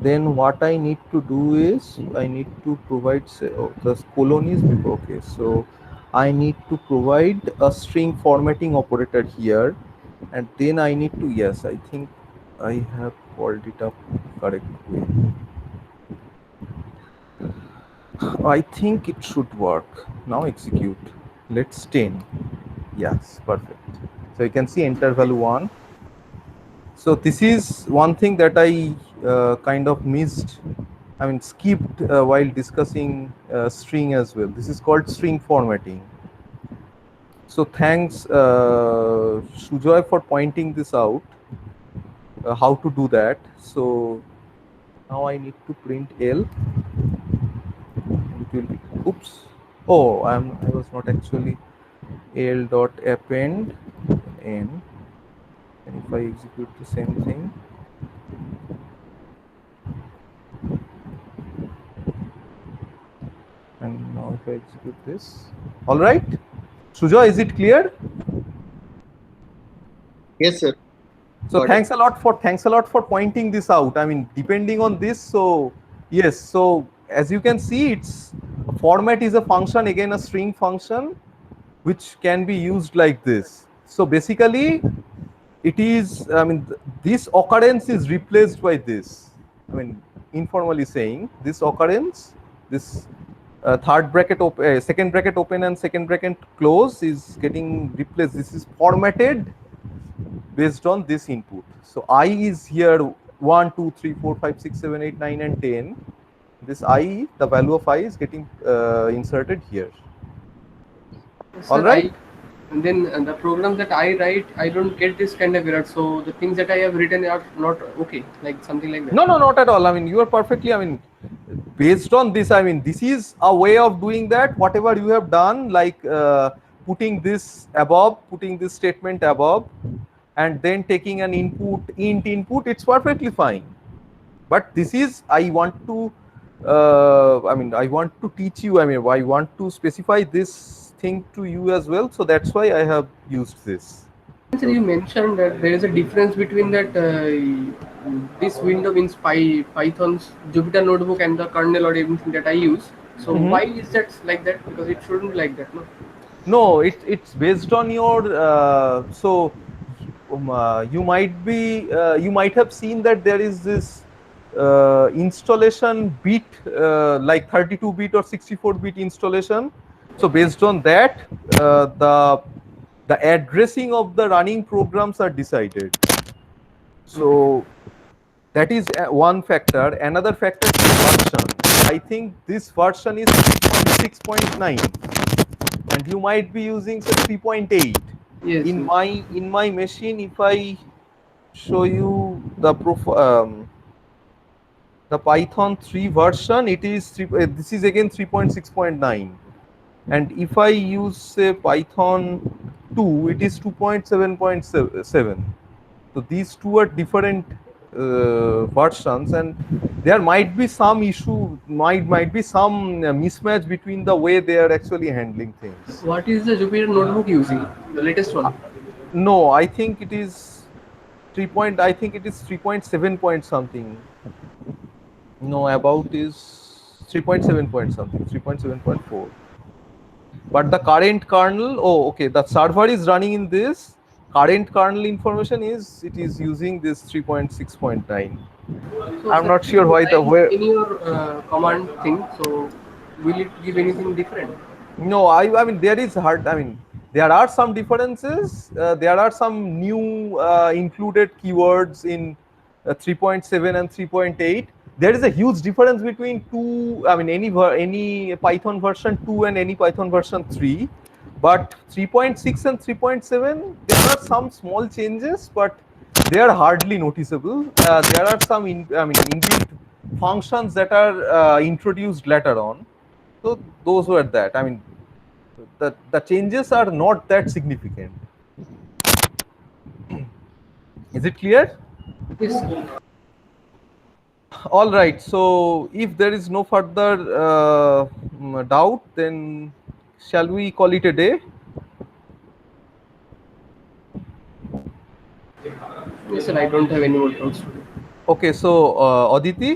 Then what I need to do is I need to provide, say, oh, the colon is before, okay, so I need to provide a string formatting operator here, and then I need to, yes, I think I have called it up correct way. I think it should work. Now execute. Let's 10. Yes, perfect. So you can see enter value 1. So this is one thing that I kind of missed, I mean skipped while discussing string as well. This is called string formatting. So thanks Sujoy for pointing this out, how to do that. So now I need to print L. It will be, oops. Oh, I was not actually L dot append n. And if I execute the same thing, and now if I execute this, all right. Sujoy, is it clear? Yes, sir. So Got it. thanks a lot for pointing this out. I mean, depending on this, so yes, so as you can see, it's format is a function, again a string function, which can be used like this. So basically, it is, I mean, this occurrence is replaced by this. I mean, informally saying, this occurrence, this third bracket open, second bracket open and second bracket close is getting replaced. This is formatted based on this input. So I is here 1, 2, 3, 4, 5, 6, 7, 8, 9, and 10. This I, the value of I is getting inserted here. Sir, All right. And then the program that I write, I don't get this kind of error. So the things that I have written are not okay, like something like that. No, not at all. I mean, you are perfectly, I mean, based on this, I mean, this is a way of doing that. Whatever you have done, like putting this above, putting this statement above, and then taking an input, int input, it's perfectly fine. But this is, I want to, I mean, I want to teach you, I mean, I want to specify this thing to you as well, so that's why I have used this. Sir, you mentioned that there is a difference between that this window means Python's Jupyter notebook and the kernel or anything that I use. So why is that like that? Because it shouldn't be like that, no? No, it's based on your you might have seen that there is this installation bit like 32-bit or 64-bit installation. So based on that, the addressing of the running programs are decided. So that is one factor. Another factor is version. I think this version is 6.9, and you might be using say 3.8. Yes. In my machine, if I show you the the Python 3 version, it is this is again 3.6.9, and if I use say Python 2, it is 2.7.7. So these two are different versions, and there might be some issue, might be some mismatch between the way they are actually handling things. What is the Jupyter notebook using? The latest one. No, I think it is 3.7 point something. No, about is 3.7 point something, 3.7.4. But the current kernel, oh, okay, the server is running in this. Current kernel information is it is using this 3.6.9. So, I'm sir, not sure why the where. in your command thing, so will it give anything different? No, I mean there is hard. I mean there are some differences. There are some new included keywords in 3.7 and 3.8. There is a huge difference between two. I mean any Python version 2 and any Python version 3. But 3.6 and 3.7, there are some small changes, but they are hardly noticeable. There are some inbuilt functions that are introduced later on. So those were that. I mean, the changes are not that significant. Is it clear? Yes. All right. So if there is no further doubt, then shall we call it a day? Yes, sir. I don't have any more doubts today. Okay. So Aditi.